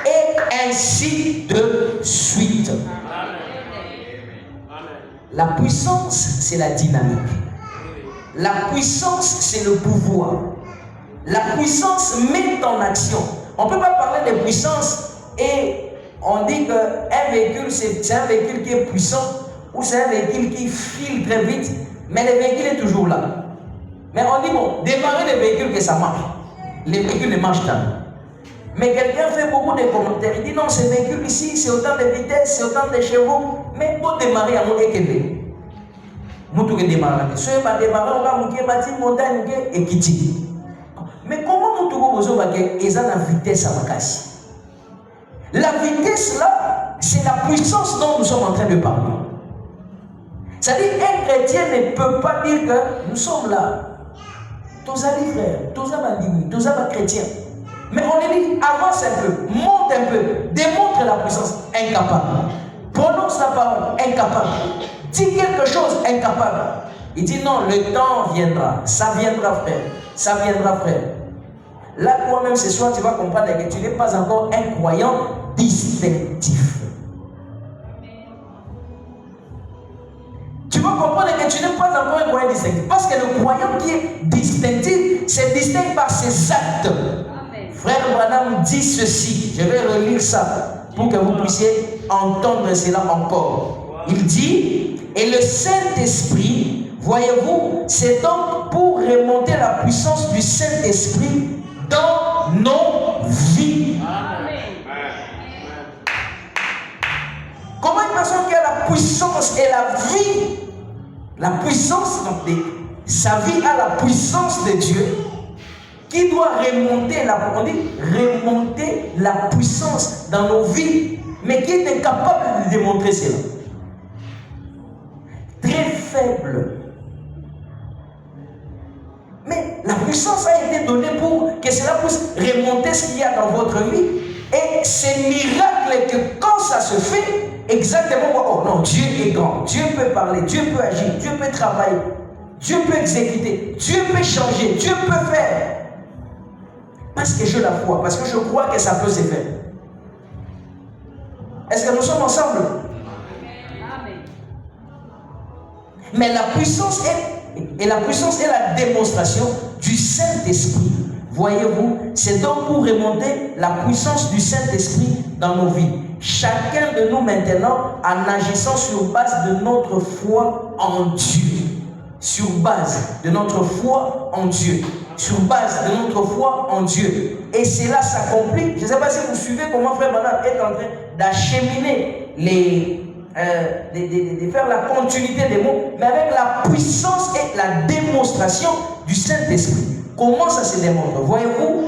et ainsi de suite. La puissance, c'est la dynamique. La puissance, c'est le pouvoir. La puissance met en action. On ne peut pas parler de puissance et on dit qu'un véhicule, c'est un véhicule qui est puissant ou c'est un véhicule qui file très vite, mais le véhicule est toujours là. Mais on dit, bon, démarrer le véhicule que ça marche. Les véhicules ne marchent pas. Mais quelqu'un fait beaucoup de commentaires. Il dit non, ce véhicule ici, c'est autant de vitesse, c'est autant de chevaux. Mais pour démarrer à mon équilibre, Moutou que démarrer. Ceux qui démarrer, on va monter bâtir montagne et quitter. Mais comment Moutou que vous avez ils ont la vitesse à ma casse? La vitesse là, c'est la puissance dont nous sommes en train de parler. C'est-à-dire un chrétien ne peut pas dire que nous sommes là. Tous les frères, tous les bandits, tous les chrétiens. Mais on lui dit, avance un peu, monte un peu, démontre la puissance, incapable. Prononce la parole, incapable. Dis quelque chose, incapable. Il dit non, le temps viendra, ça viendra frère, ça viendra frère. Là, toi-même ce soir, tu vas comprendre que tu n'es pas encore un croyant distinctif. Tu vas comprendre que tu n'es pas encore un croyant distinctif. Parce que le croyant qui est distinctif, c'est distinct par ses actes. Frère Branham dit ceci, je vais relire ça pour que vous puissiez entendre cela encore. Il dit, et le Saint-Esprit, voyez-vous, c'est donc pour remonter la puissance du Saint-Esprit dans nos vies. Comment une personne qui a la puissance et la vie, la puissance, donc sa vie a la puissance de Dieu, qui doit remonter la puissance dans nos vies, mais qui est incapable de démontrer cela. Très faible. Mais la puissance a été donnée pour que cela puisse remonter ce qu'il y a dans votre vie. Et c'est miracle que quand ça se fait, exactement, oh non, Dieu est grand, Dieu peut parler, Dieu peut agir, Dieu peut travailler, Dieu peut exécuter, Dieu peut changer, Dieu peut faire. Parce que j'ai la foi, parce que je crois que ça peut se faire. Est-ce que nous sommes ensemble? Amen. Mais la puissance est la démonstration du Saint-Esprit. Voyez-vous, c'est donc pour remonter la puissance du Saint-Esprit dans nos vies. Chacun de nous maintenant, en agissant sur base de notre foi en Dieu. Sur base de notre foi en Dieu. Sur base de notre foi en Dieu. Et cela s'accomplit. Je ne sais pas si vous suivez comment Frère Branham est en train d'acheminer de faire la continuité des mots, mais avec la puissance et la démonstration du Saint-Esprit. Comment ça se démontre? Voyez-vous,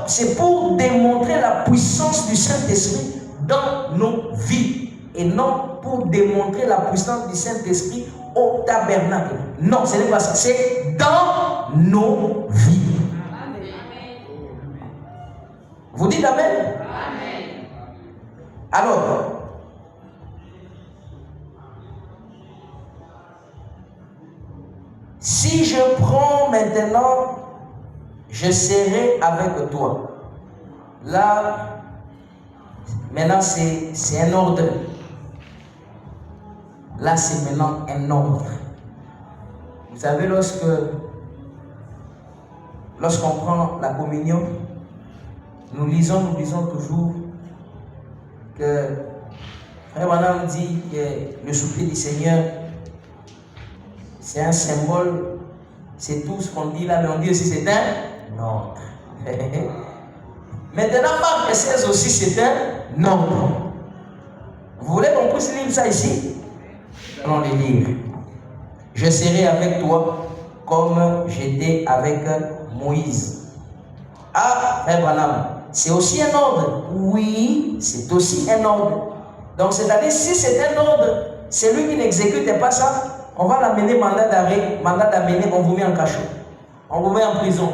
c'est pour démontrer la puissance du Saint-Esprit dans nos vies et non pour démontrer la puissance du Saint-Esprit au tabernacle. Non, ce n'est pas ça. C'est dans nos vies. Vous dites Amen? Alors, si je prends maintenant, je serai avec toi. Là, maintenant c'est un ordre. Là, c'est maintenant un ordre. Vous savez, lorsqu'on prend la communion, nous lisons toujours que Frère Branham dit que le souper du Seigneur, c'est un symbole, c'est tout ce qu'on dit là, mais on dit aussi c'est un ordre. Maintenant, Marc 16 aussi, c'est un ordre. Vous voulez qu'on puisse lire ça ici? Allons les lire. Je serai avec toi comme j'étais avec Moïse. Ah, Frère Branham, c'est aussi un ordre. Oui, c'est aussi un ordre. Donc, c'est-à-dire, si c'est un ordre, celui qui n'exécute pas ça, on va l'amener mandat d'arrêt, mandat d'amener, on vous met en cachot. On vous met en prison.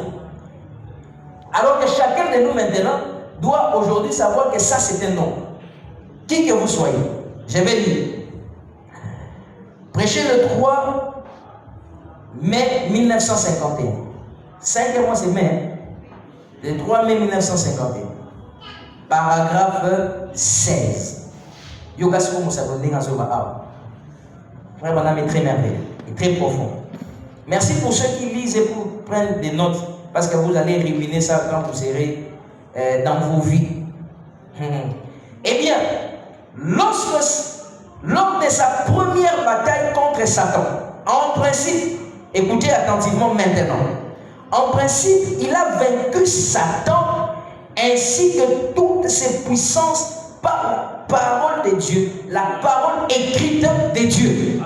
Alors que chacun de nous maintenant doit aujourd'hui savoir que ça c'est un ordre. Qui que vous soyez. Je vais lire. Prêché le 3 mai 1951. 5 mois c'est mai. Le 3 mai 1951. Paragraphe 16. Yogasco Moussabondé dans Zoba. Frère Branham est très merveilleux et très profond. Merci pour ceux qui lisent et pour prendre des notes, parce que vous allez ruminer ça quand vous serez dans vos vies. Eh bien, lors de sa première bataille contre Satan, en principe, écoutez attentivement maintenant, en principe, il a vaincu Satan ainsi que toutes ses puissances par la parole de Dieu, la parole écrite de Dieu.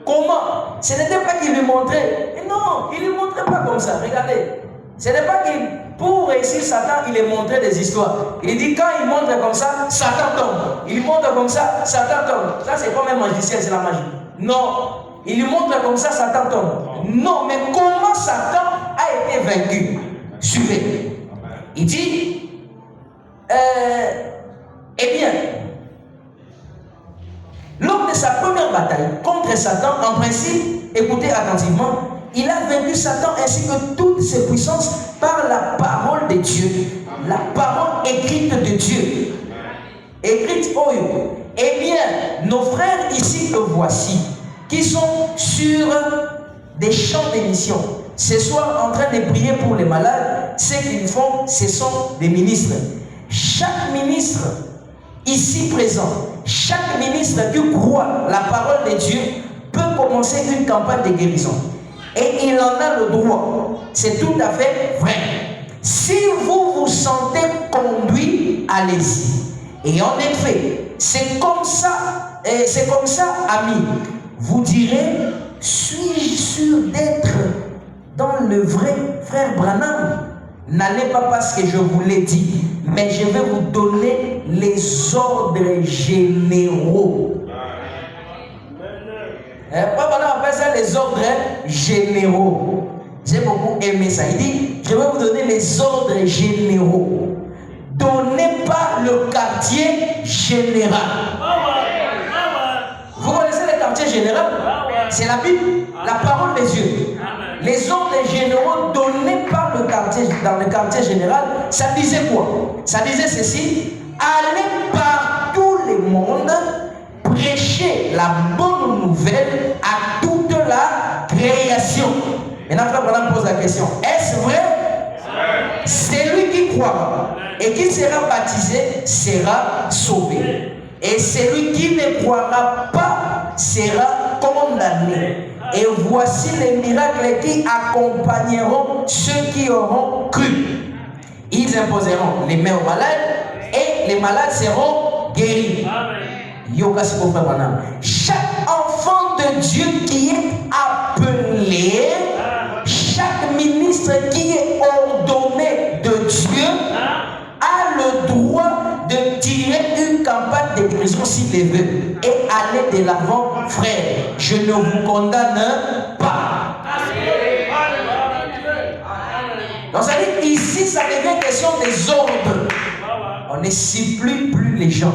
Comment? Ce n'était pas qu'il lui montrait. Non, il ne lui montrait pas comme ça. Regardez. Ce n'est pas qu'il, pour réussir Satan, il lui montrait des histoires. Il dit quand il montre comme ça, Satan tombe. Il montre comme ça, Satan tombe. Ça c'est comme un magicien, c'est la magie. Non. Il lui montre comme ça, Satan tombe. Non, mais comment Satan a été vaincu? Suivez. Il dit, eh bien, lors de sa première bataille contre Satan, en principe, écoutez attentivement, il a vaincu Satan ainsi que toutes ses puissances par la parole de Dieu, la parole écrite de Dieu. Écrite, oh, eh bien, nos frères ici que voici, qui sont sur des champs d'émission, ce soir en train de prier pour les malades, ce qu'ils font, ce sont des ministres. Chaque ministre ici présent, chaque ministre qui croit la parole de Dieu peut commencer une campagne de guérison. Et il en a le droit. C'est tout à fait vrai. Si vous vous sentez conduit, allez-y. Et en effet, c'est comme ça, amis. Vous direz, suis-je sûr d'être dans le vrai frère Branham? N'allez pas parce que je vous l'ai dit, mais je vais vous donner les ordres généraux. On appelle ça les ordres généraux. J'ai beaucoup aimé ça. Il dit, je vais vous donner les ordres généraux. Donnez pas le quartier général. Vous connaissez le quartier général? C'est la Bible, la parole des yeux. Les ordres généraux donnés par le quartier, dans le quartier général, ça disait quoi? Ça disait ceci: allez par tout le monde, prêcher la bonne nouvelle à toute la création. Maintenant, Frère Branham pose la question: est-ce vrai? Celui qui croira et qui sera baptisé sera sauvé. Et celui qui ne croira pas sera condamné. Et voici les miracles qui accompagneront ceux qui auront cru. Ils imposeront les mains aux malades et les malades seront guéris. Chaque enfant de Dieu qui est appelé, chaque ministre qui est ordonné de Dieu a le droit de tirer une campagne de guérison s'il le veut et aller de l'avant, frère. Je ne vous condamne pas. Donc ça dit ici, ça ça devient question des ordres, on ne siffle plus les gens.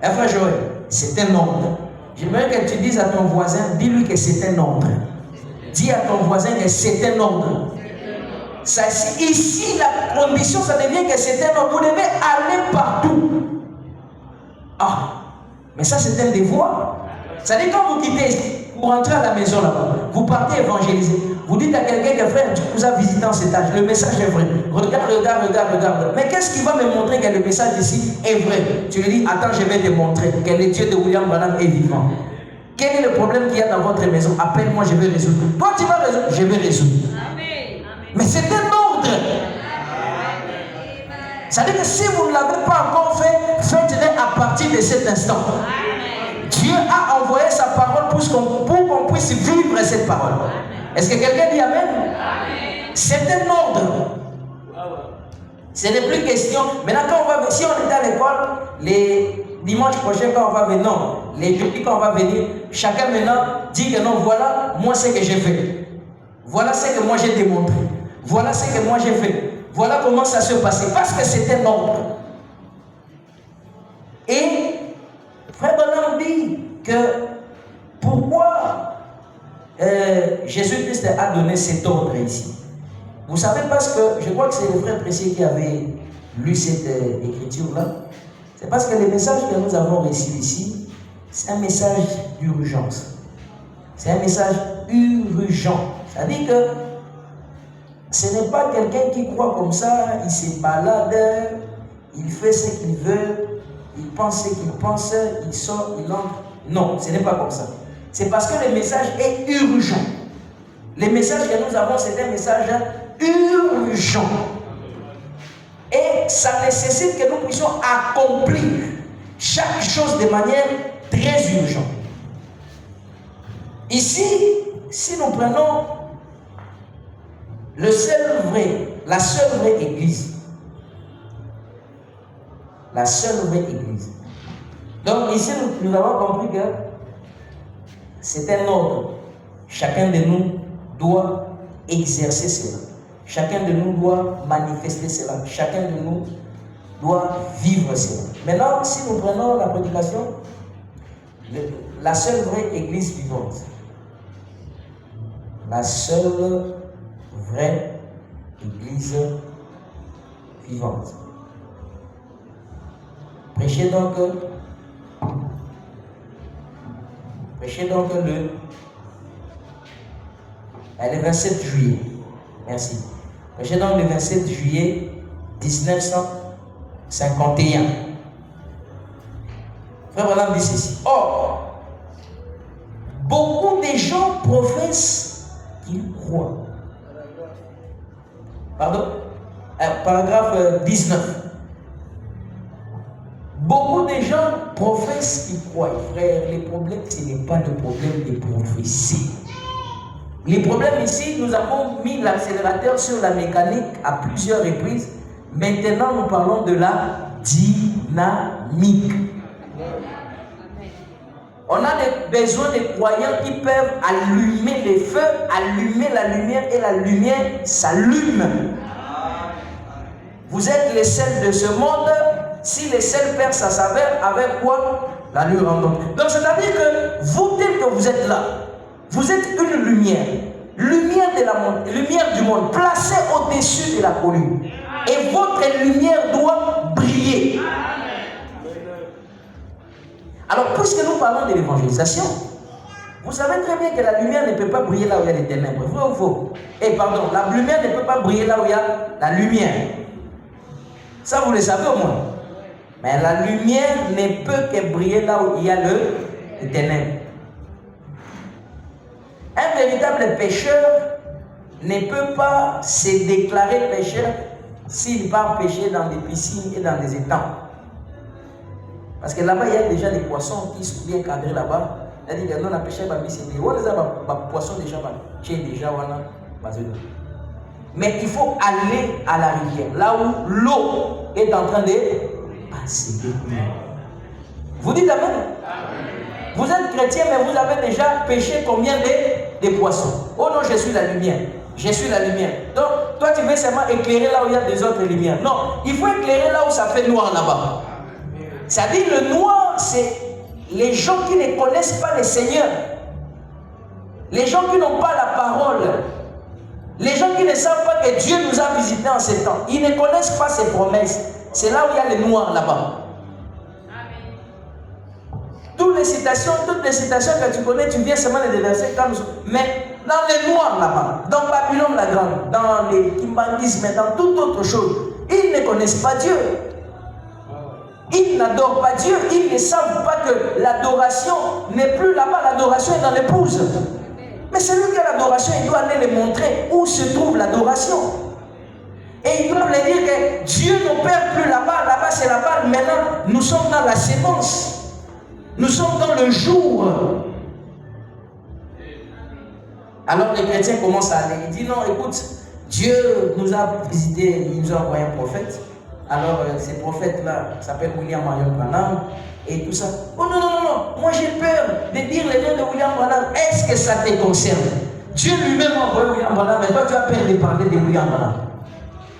Frère Joël, c'est un ordre. J'aimerais que tu dises à ton voisin, dis-lui que c'est un ordre. Dis à ton voisin que c'est un ordre. Ça, ici, la condition, ça devient que c'est un ordre. Vous devez aller partout. Ah, mais ça, c'est un devoir. Ça dit quand vous quittez ici, vous rentrez à la maison là-bas, vous partez évangéliser. Vous dites à quelqu'un que frère, tu nous as visité en cet âge, le message est vrai. Regarde. Mais qu'est-ce qui va me montrer que le message ici est vrai? Tu lui dis, attends, je vais te montrer que le Dieu de William Branham est vivant. Quel est le problème qu'il y a dans votre maison? Appelle-moi, je vais résoudre. Toi, tu vas résoudre, je vais résoudre. Amen. Mais c'est un ordre. Ça veut dire que si vous ne l'avez pas encore fait, faites-le à partir de cet instant. Amen. Dieu a envoyé sa parole pour qu'on puisse vivre cette parole. Est-ce que quelqu'un dit Amen? Amen. C'est un ordre. Ce n'est plus question. Maintenant, quand on va, si on est à l'école, les dimanches prochains, quand on va venir, non, les jeudis, quand on va venir, chacun maintenant dit que non, voilà, moi, ce que j'ai fait. Voilà ce que moi j'ai démontré. Voilà ce que moi j'ai fait. Voilà comment ça se passait. Parce que c'est un ordre. Et Frère Branham dit que pourquoi Jésus-Christ a donné cet ordre ici. Vous savez, parce que je crois que c'est le frère Pressier qui avait lu cette écriture-là. C'est parce que le message que nous avons reçu ici, c'est un message d'urgence. C'est un message urgent. C'est-à-dire que ce n'est pas quelqu'un qui croit comme ça, il se balade, il fait ce qu'il veut, il pense ce qu'il pense, il sort, il entre. Non, ce n'est pas comme ça. C'est parce que le message est urgent. Le message que nous avons, c'est un message urgent. Et ça nécessite que nous puissions accomplir chaque chose de manière très urgente. Ici, si nous prenons la seule vraie église. La seule vraie église. Donc ici, nous avons compris que c'est un ordre. Chacun de nous doit exercer cela. Chacun de nous doit manifester cela. Chacun de nous doit vivre cela. Maintenant, si nous prenons la prédication, la seule vraie église vivante. La seule vraie église vivante. Prêchez donc le 27 juillet. Merci. Prêchez donc le 27 juillet 1951. Frère Branham dit ceci. Or, beaucoup de gens professent qu'ils croient. Pardon? Paragraphe 19. Beaucoup de gens professent qu'ils croient. Frère, le problème, ce n'est pas le problème des prophéties. Le problème ici, nous avons mis l'accélérateur sur la mécanique à plusieurs reprises. Maintenant, nous parlons de la dynamique. On a besoin de croyants qui peuvent allumer les feux, allumer la lumière et la lumière s'allume. Vous êtes les sels de ce monde. Si les sels perdent sa saveur, avec quoi? La lumière. Donc c'est-à-dire que vous, tel que vous êtes là, vous êtes une lumière. Lumière du monde, placée au-dessus de la colline. Et votre lumière doit briller. Alors, puisque nous parlons de l'évangélisation, vous savez très bien que la lumière ne peut pas briller là où il y a les ténèbres. Vrai ou faux? La lumière ne peut pas briller là où il y a la lumière. Ça, vous le savez au moins. Mais la lumière ne peut que briller là où il y a les ténèbres. Un véritable pécheur ne peut pas se déclarer pécheur s'il part pêcher dans des piscines et dans des étangs. Parce que là-bas, il y a déjà des poissons qui sont bien cadrés là-bas. Il dit que non, on a pêché par piscine. On les a des poissons déjà, mais il faut aller à la rivière, là où l'eau est en train de passer. Vous dites Amen? Vous êtes chrétien, mais vous avez déjà pêché combien de poissons? Oh non, je suis la lumière. je suis la lumière. Donc, toi, tu veux seulement éclairer là où il y a des autres lumières. Non, il faut éclairer là où ça fait noir là-bas. C'est-à-dire, le noir, c'est les gens qui ne connaissent pas le Seigneur. Les gens qui n'ont pas la parole. Les gens qui ne savent pas que Dieu nous a visités en ce temps. Ils ne connaissent pas ses promesses. C'est là où il y a le noir là-bas. Toutes les citations que tu connais, tu viens seulement les déverser comme ça. Mais dans les noirs là-bas, dans Babylone la Grande, dans les kimbandismes, dans toute autre chose, ils ne connaissent pas Dieu. Ils n'adorent pas Dieu. Ils ne savent pas que l'adoration n'est plus là-bas. L'adoration est dans l'épouse. Mais celui qui a l'adoration, il doit aller les montrer où se trouve l'adoration. Et il doit leur dire que Dieu n'opère plus là-bas. Là-bas, c'est là-bas. Maintenant, nous sommes dans la séquence. Nous sommes dans le jour. Alors les chrétiens commencent à aller. Ils disent non, écoute, Dieu nous a visités, il nous a envoyé un prophète. Alors ces prophètes-là s'appellent William Marion Branham et tout ça. Oh non, non, non, non, moi j'ai peur de dire les noms de William Branham. Est-ce que ça te concerne? Dieu lui-même a envoyé William Branham, mais toi tu as peur de parler de William Branham.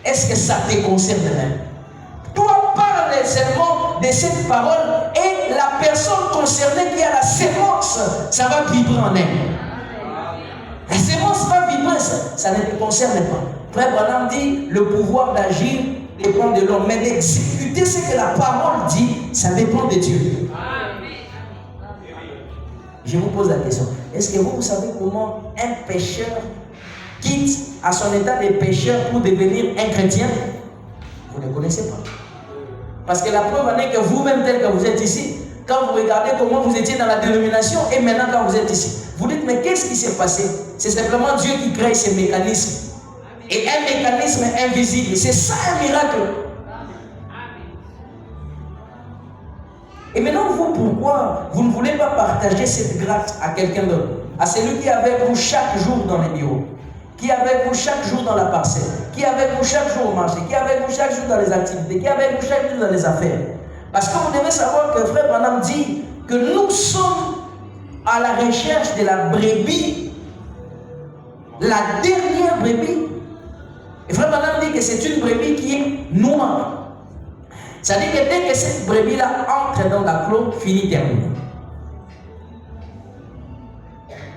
Est-ce que ça te concerne même? Toi parle seulement de cette parole et la personne concernée qui a la sémence, ça va vibrer en elle. La sémence va vibrer, ça ne te concerne pas. Frère Branham dit, le pouvoir d'agir dépend de l'homme, mais d'exécuter ce que la parole dit, ça dépend de Dieu. Je vous pose la question, est-ce que vous savez comment un pécheur quitte à son état de pécheur pour devenir un chrétien? Vous ne connaissez pas. Parce que la preuve en est que vous-même, tel que vous êtes ici, quand vous regardez comment vous étiez dans la dénomination et maintenant quand vous êtes ici, vous dites, mais qu'est-ce qui s'est passé? C'est simplement Dieu qui crée ces mécanismes. Et un mécanisme invisible, c'est ça un miracle. Et maintenant, vous, pourquoi vous ne voulez pas partager cette grâce à quelqu'un d'autre? À celui qui est avec vous chaque jour dans les bureaux, qui est avec vous chaque jour dans la parcelle, qui est avec vous chaque jour au marché, qui est avec vous chaque jour dans les activités, qui est avec vous chaque jour dans les affaires. Parce que vous devez savoir que Frère Branham dit que nous sommes à la recherche de la brebis, la dernière brebis. Et Frère Branham dit que c'est une brebis qui est noire. C'est-à-dire que dès que cette brebis-là entre dans la clos, fini, terminé.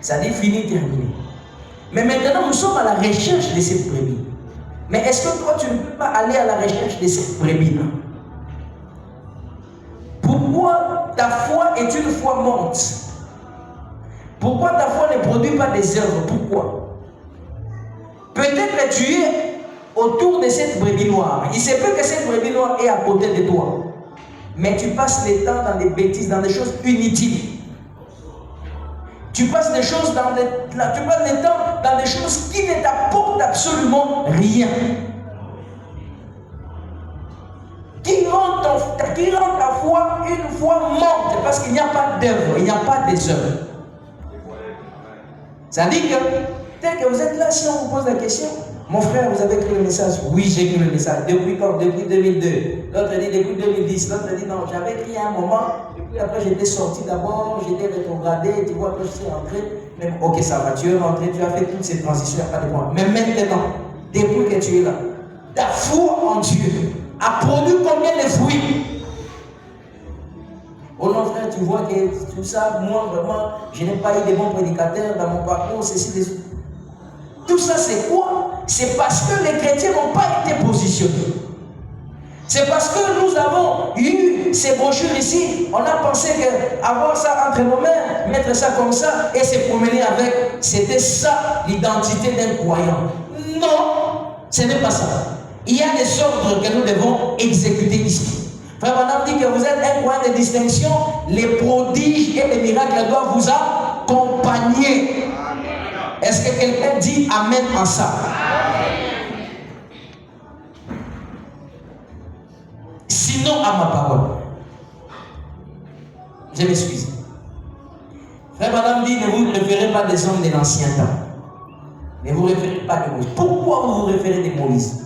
C'est-à-dire fini, terminé. Mais maintenant, nous sommes à la recherche de cette brebis. Mais est-ce que toi, tu ne peux pas aller à la recherche de cette brebis-là? Pourquoi ta foi est une foi morte? Pourquoi ta foi ne produit pas des œuvres? Pourquoi? Peut-être que tu es autour de cette brebis noire. Il se peut que cette brebis noire est à côté de toi. Mais tu passes le temps dans des bêtises, dans des choses inutiles. Tu passes des choses tu passes le temps dans des choses qui ne t'apportent absolument rien. Qui rend ta foi une foi morte parce qu'il n'y a pas d'œuvre, il n'y a pas des œuvres. Ça dit que, tel que vous êtes là, si on vous pose la question, mon frère, vous avez écrit le message? Oui, j'ai écrit le message. Depuis quand? Depuis 2002. L'autre dit depuis 2010. L'autre dit non, j'avais écrit à un moment. Et puis après, j'étais sorti d'abord, j'étais rétrogradé. Tu vois, après, je suis rentré. Mais ok, ça va, tu es rentré, tu as fait toutes ces transitions, il n'y a pas de point. Mais maintenant, depuis que tu es là, ta foi en Dieu a produit combien de fruits? Oh non, frère, tu vois que tout ça, moi, vraiment, je n'ai pas eu de bons prédicateurs dans mon parcours, ceci, des autres. Tout ça, c'est quoi? C'est parce que les chrétiens n'ont pas été positionnés. C'est parce que nous avons eu ces brochures ici. On a pensé qu'avoir ça entre nos mains, mettre ça comme ça et se promener avec, c'était ça l'identité d'un croyant. Non, ce n'est pas ça. Il y a des ordres que nous devons exécuter ici. Frère Branham dit que vous êtes un point de distinction. Les prodiges et les miracles doivent vous accompagner. Est-ce que quelqu'un dit Amen en ça? Sinon à ma parole. Je m'excuse. Frère Branham dit, ne vous référez pas des hommes de l'ancien temps. Ne vous référez pas de Moïse. Pourquoi vous vous référez de Moïse?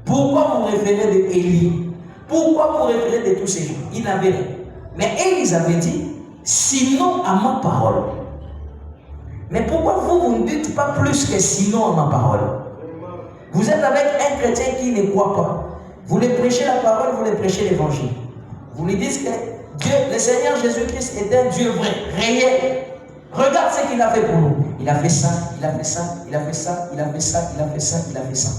Pourquoi vous vous référez de Élie? Pourquoi vous vous référez de tous ces gens? Ils n'avaient rien. Mais ils avaient dit, sinon à ma parole. Mais pourquoi vous ne dites pas plus que sinon à ma parole? Vous êtes avec un chrétien qui ne croit pas. Vous lui prêchez la parole, vous lui prêchez l'évangile. Vous lui dites que Dieu, le Seigneur Jésus-Christ est un Dieu vrai, réel. Regarde ce qu'il a fait pour nous. Il a fait ça, il a fait ça, il a fait ça, il a fait ça, il a fait ça, il a fait ça.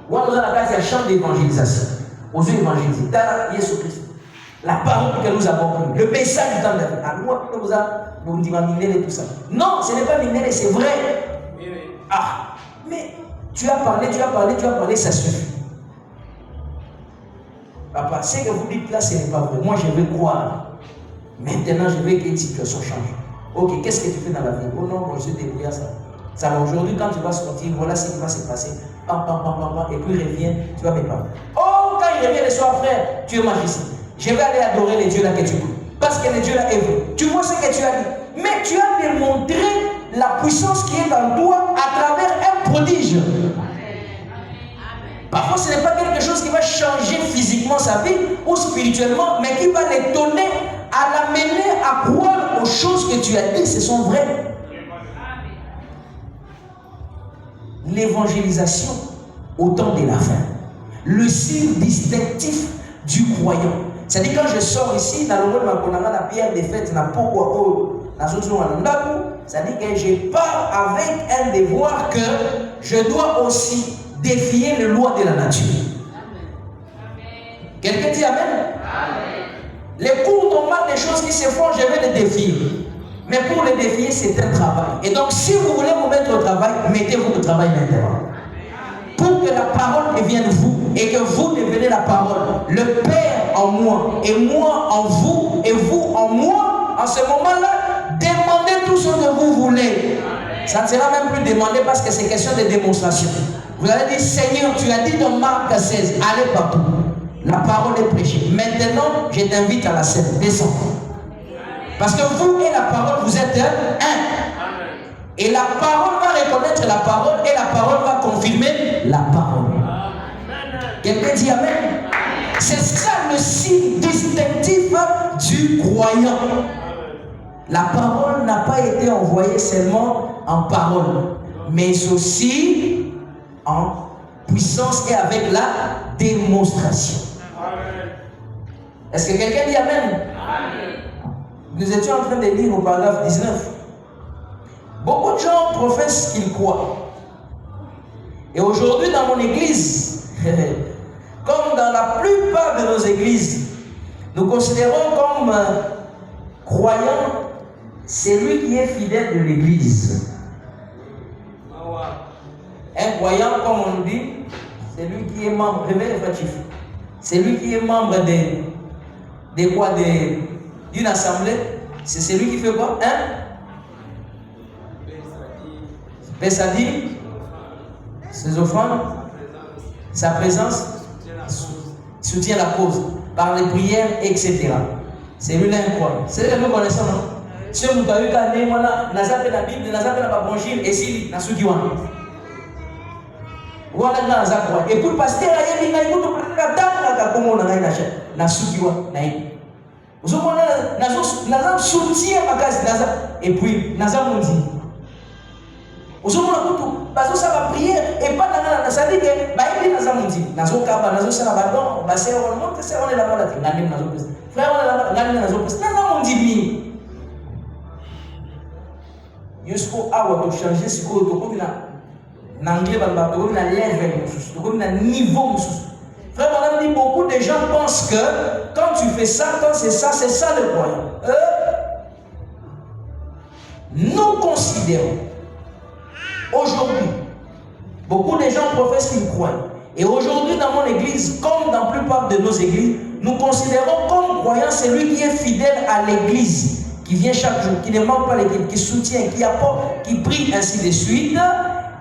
Ou alors, dans la case, il y a champ d'évangélisation. Aux yeux évangélisés. Dans Jésus-Christ. La parole que nous avons pris. Le message du temps de la vie. À nous, vous avez dit, et tout ça. Non, ce n'est pas minéré, c'est vrai. Ah, mais tu as parlé, ça suffit. Papa, ce que vous dites là, ce n'est pas vrai. Moi, je veux croire. Maintenant, je veux qu'une situation change. Ok, qu'est-ce que tu fais dans la vie? Oh non, moi, je suis débrouillé à ça. Ça va aujourd'hui, quand tu vas sortir, voilà ce qui va se passer. Et puis reviens, tu vas me parler. Oh, quand il revient le soir, frère, tu es magicien. Je vais aller adorer les dieux là que tu pries. Parce que les dieux là est vrai. Tu vois ce que tu as dit. Mais tu as démontré la puissance qui est en toi à travers un prodige. Parfois, ce n'est pas quelque chose qui va changer physiquement sa vie ou spirituellement, mais qui va l'étonner à l'amener à croire aux choses que tu as dit, ce sont vraies. L'évangélisation au temps de la fin. Le signe distinctif du croyant. C'est-à-dire quand je sors ici, dans le monde de la pierre des fêtes, c'est-à-dire que je pars avec un devoir que je dois aussi défier les lois de la nature. Quelqu'un dit Amen? Amen. Les cours dont mal des choses qui se font, je vais les défier. Mais pour les défier, c'est un travail. Et donc, si vous voulez vous mettre au travail, mettez-vous au travail maintenant. Pour que la parole devienne vous et que vous devenez la parole. Le Père en moi et moi en vous et vous en moi, en ce moment-là, demandez tout ce que vous voulez. Ça ne sera même plus demandé parce que c'est question de démonstration. Vous allez dire, Seigneur, tu as dit dans Marc 16, allez partout. La parole est prêchée. Maintenant, je t'invite à la scène. Descends. Parce que vous et la parole, vous êtes un. Et la parole va reconnaître la parole et la parole va confirmer la parole. Quelqu'un dit Amen. C'est ça le signe distinctif du croyant. La parole n'a pas été envoyée seulement en parole, mais aussi en puissance et avec la démonstration. Est-ce que quelqu'un dit Amen? Nous étions en train de lire au paragraphe 19. Beaucoup de gens professent qu'ils croient. Et aujourd'hui, dans mon église, comme dans la plupart de nos églises, nous considérons comme croyant celui qui est fidèle de l'église. Un croyant, comme on dit, c'est lui qui est membre, c'est lui qui est membre d'une assemblée. C'est celui qui fait quoi? Pessadim, ses offrandes, sa présence soutient la cause par les prières, etc. C'est lui-là un croyant. C'est ce que nous connaissons, non? Si vous avez vu qu'à Némona, nous avons la Bible, nous avons la branchine, et si nous avons dit voilà, nous avons. Et pour le pasteur, il y a une soutien et puis nous avons dit. Vous avez ça va prier et pas dans ça dit que nous avons dit. Nous avons dit jusqu'au hour de changer ce que tu as anglais na level na niveau. Frère, on a dit beaucoup de gens pensent que quand tu fais ça, quand c'est ça le croyant. Nous considérons aujourd'hui, beaucoup de gens professent qu'ils croient. Et aujourd'hui, dans mon église, comme dans la plupart de nos églises, nous considérons comme croyant celui qui est fidèle à l'église, qui vient chaque jour, qui ne manque pas l'église, qui soutient, qui apporte, qui prie, ainsi de suite,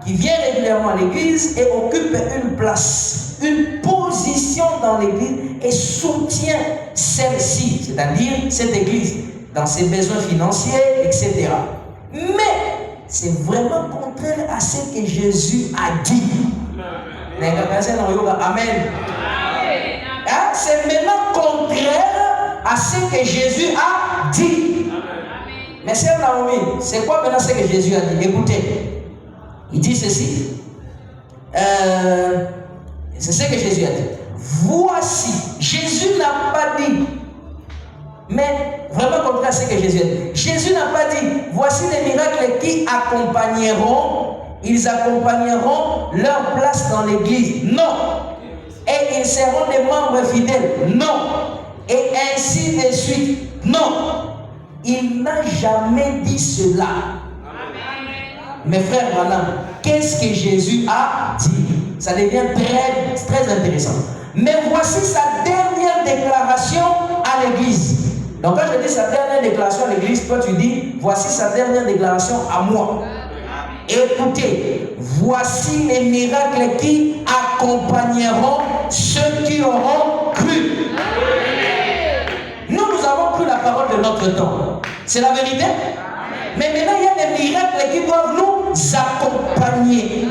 qui vient régulièrement à l'église et occupe une place, une position dans l'église et soutient celle-ci, c'est-à-dire cette église, dans ses besoins financiers, etc. Mais c'est vraiment contraire à ce que Jésus a dit. Amen. C'est maintenant contraire à ce que Jésus a dit. Mais sœur Naomi, c'est quoi maintenant ce que Jésus a dit? Écoutez, il dit ceci. C'est ce que Jésus a dit. Voici, Jésus n'a pas dit, mais vraiment contraire à ce que Jésus a dit. Jésus n'a pas dit, voici les miracles qui accompagneront, ils accompagneront leur place dans l'église. Non. Et ils seront des membres fidèles. Non. Et ainsi de suite. Non. Il n'a jamais dit cela. Mes frères, voilà, qu'est-ce que Jésus a dit? Ça devient très intéressant. Mais voici sa dernière déclaration à l'église. Donc quand je dis sa dernière déclaration à l'église, toi tu dis, voici sa dernière déclaration à moi. Écoutez, voici les miracles qui accompagneront ceux qui auront cru. Nous avons cru la parole de notre temps. C'est la vérité? Mais maintenant, il y a des miracles qui doivent nous accompagner.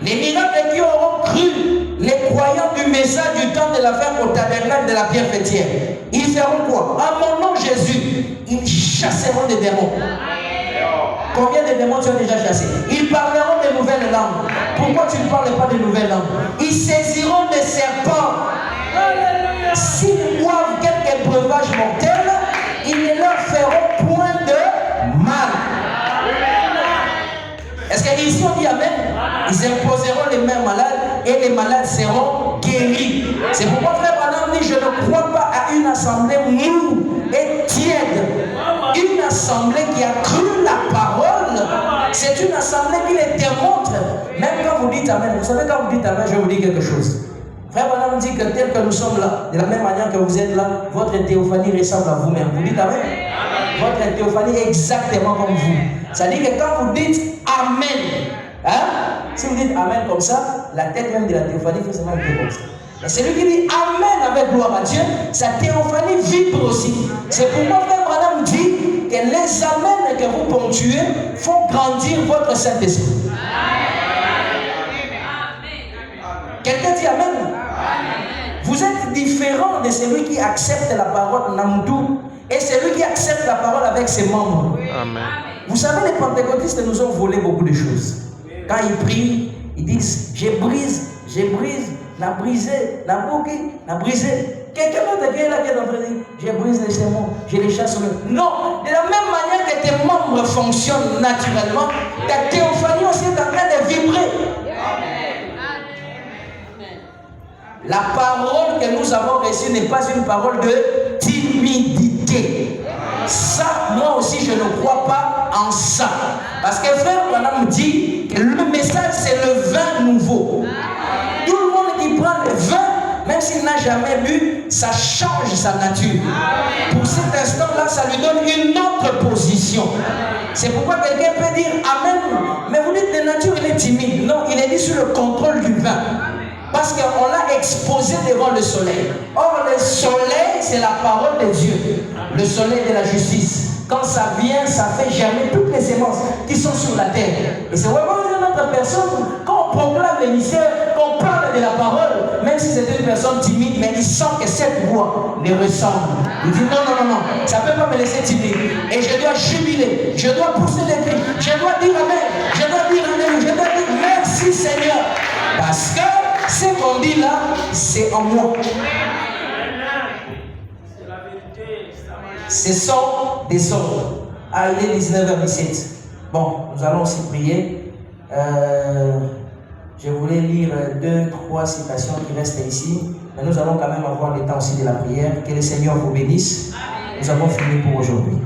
Les miracles qui auront cru, les croyants du message du temps de la fête au tabernacle de la pierre fêtière. Ils feront quoi? En mon nom Jésus, ils chasseront des démons. Combien de démons tu as déjà chassés? Ils parleront de nouvelles langues. Pourquoi tu ne parles pas de nouvelles langues? Ils saisiront des serpents. S'ils boivent quelques breuvages mortels, ils ne leur feront point de mal. Est-ce qu'ici on dit Amen? Ils imposeront les mains malades et les malades seront guéris. C'est pourquoi frère Branham dit, je ne crois pas à une assemblée moue et tiède. Une assemblée qui a cru la parole, c'est une assemblée qui les démontre. Même quand vous dites Amen, vous savez quand vous dites Amen, je vais vous dire quelque chose. Frère Branham dit que tel que nous sommes là, de la même manière que vous êtes là, votre théophanie ressemble à vous-même. Vous dites Amen? Votre théophanie est exactement comme vous. C'est-à-dire que quand vous dites Amen, hein? Si vous dites Amen comme ça, la tête même de la théophanie fait seulement un peu comme ça. Et celui qui dit Amen avec gloire à Dieu, sa théophanie vibre aussi. C'est pourquoi frère Branham dit que les Amen que vous ponctuez font grandir votre Saint-Esprit. Quelqu'un dit Amen? Vous êtes différent de celui qui accepte la parole Namdou et celui qui accepte la parole avec ses membres. Amen. Vous savez, les pentecôtistes nous ont volé beaucoup de choses. Quand ils prient, ils disent je brise, n'a brisé, n'a bouqué, n'a brisé. Quelqu'un d'autre qui est là qui est en train de dire je brise les démons, je les chasse. Non, de la même manière que tes membres fonctionnent naturellement, ta théophanie aussi est en train de vibrer. La parole que nous avons reçue n'est pas une parole de timidité. Ça, moi aussi, je ne crois pas en ça. Parce que frère Branham dit que le message, c'est le vin nouveau. Tout le monde qui prend le vin, même s'il n'a jamais bu, ça change sa nature. Pour cet instant-là, ça lui donne une autre position. C'est pourquoi quelqu'un peut dire Amen. Mais vous dites de nature, il est timide. Non, il est dit sous le contrôle du vin. Parce qu'on l'a exposé devant le soleil. Or, le soleil, c'est la parole de Dieu. Le soleil de la justice. Quand ça vient, ça fait germer toutes les semences qui sont sur la terre. Et c'est vraiment une autre personne. Quand on proclame les mystères, qu'on parle de la parole, même si c'est une personne timide, mais il sent que cette voix les ressemble. Il dit non, ça ne peut pas me laisser timide. Et je dois jubiler, je dois pousser les cris, je dois dire Amen, je dois dire Amen, je dois dire merci Seigneur. Parce que ce qu'on dit là, c'est en moi. Ce sont des ordres. Ah, il est 19h17. Bon, nous allons aussi prier. Je voulais lire 2-3 citations qui restent ici. Mais nous allons quand même avoir le temps aussi de la prière. Que le Seigneur vous bénisse. Nous avons fini pour aujourd'hui.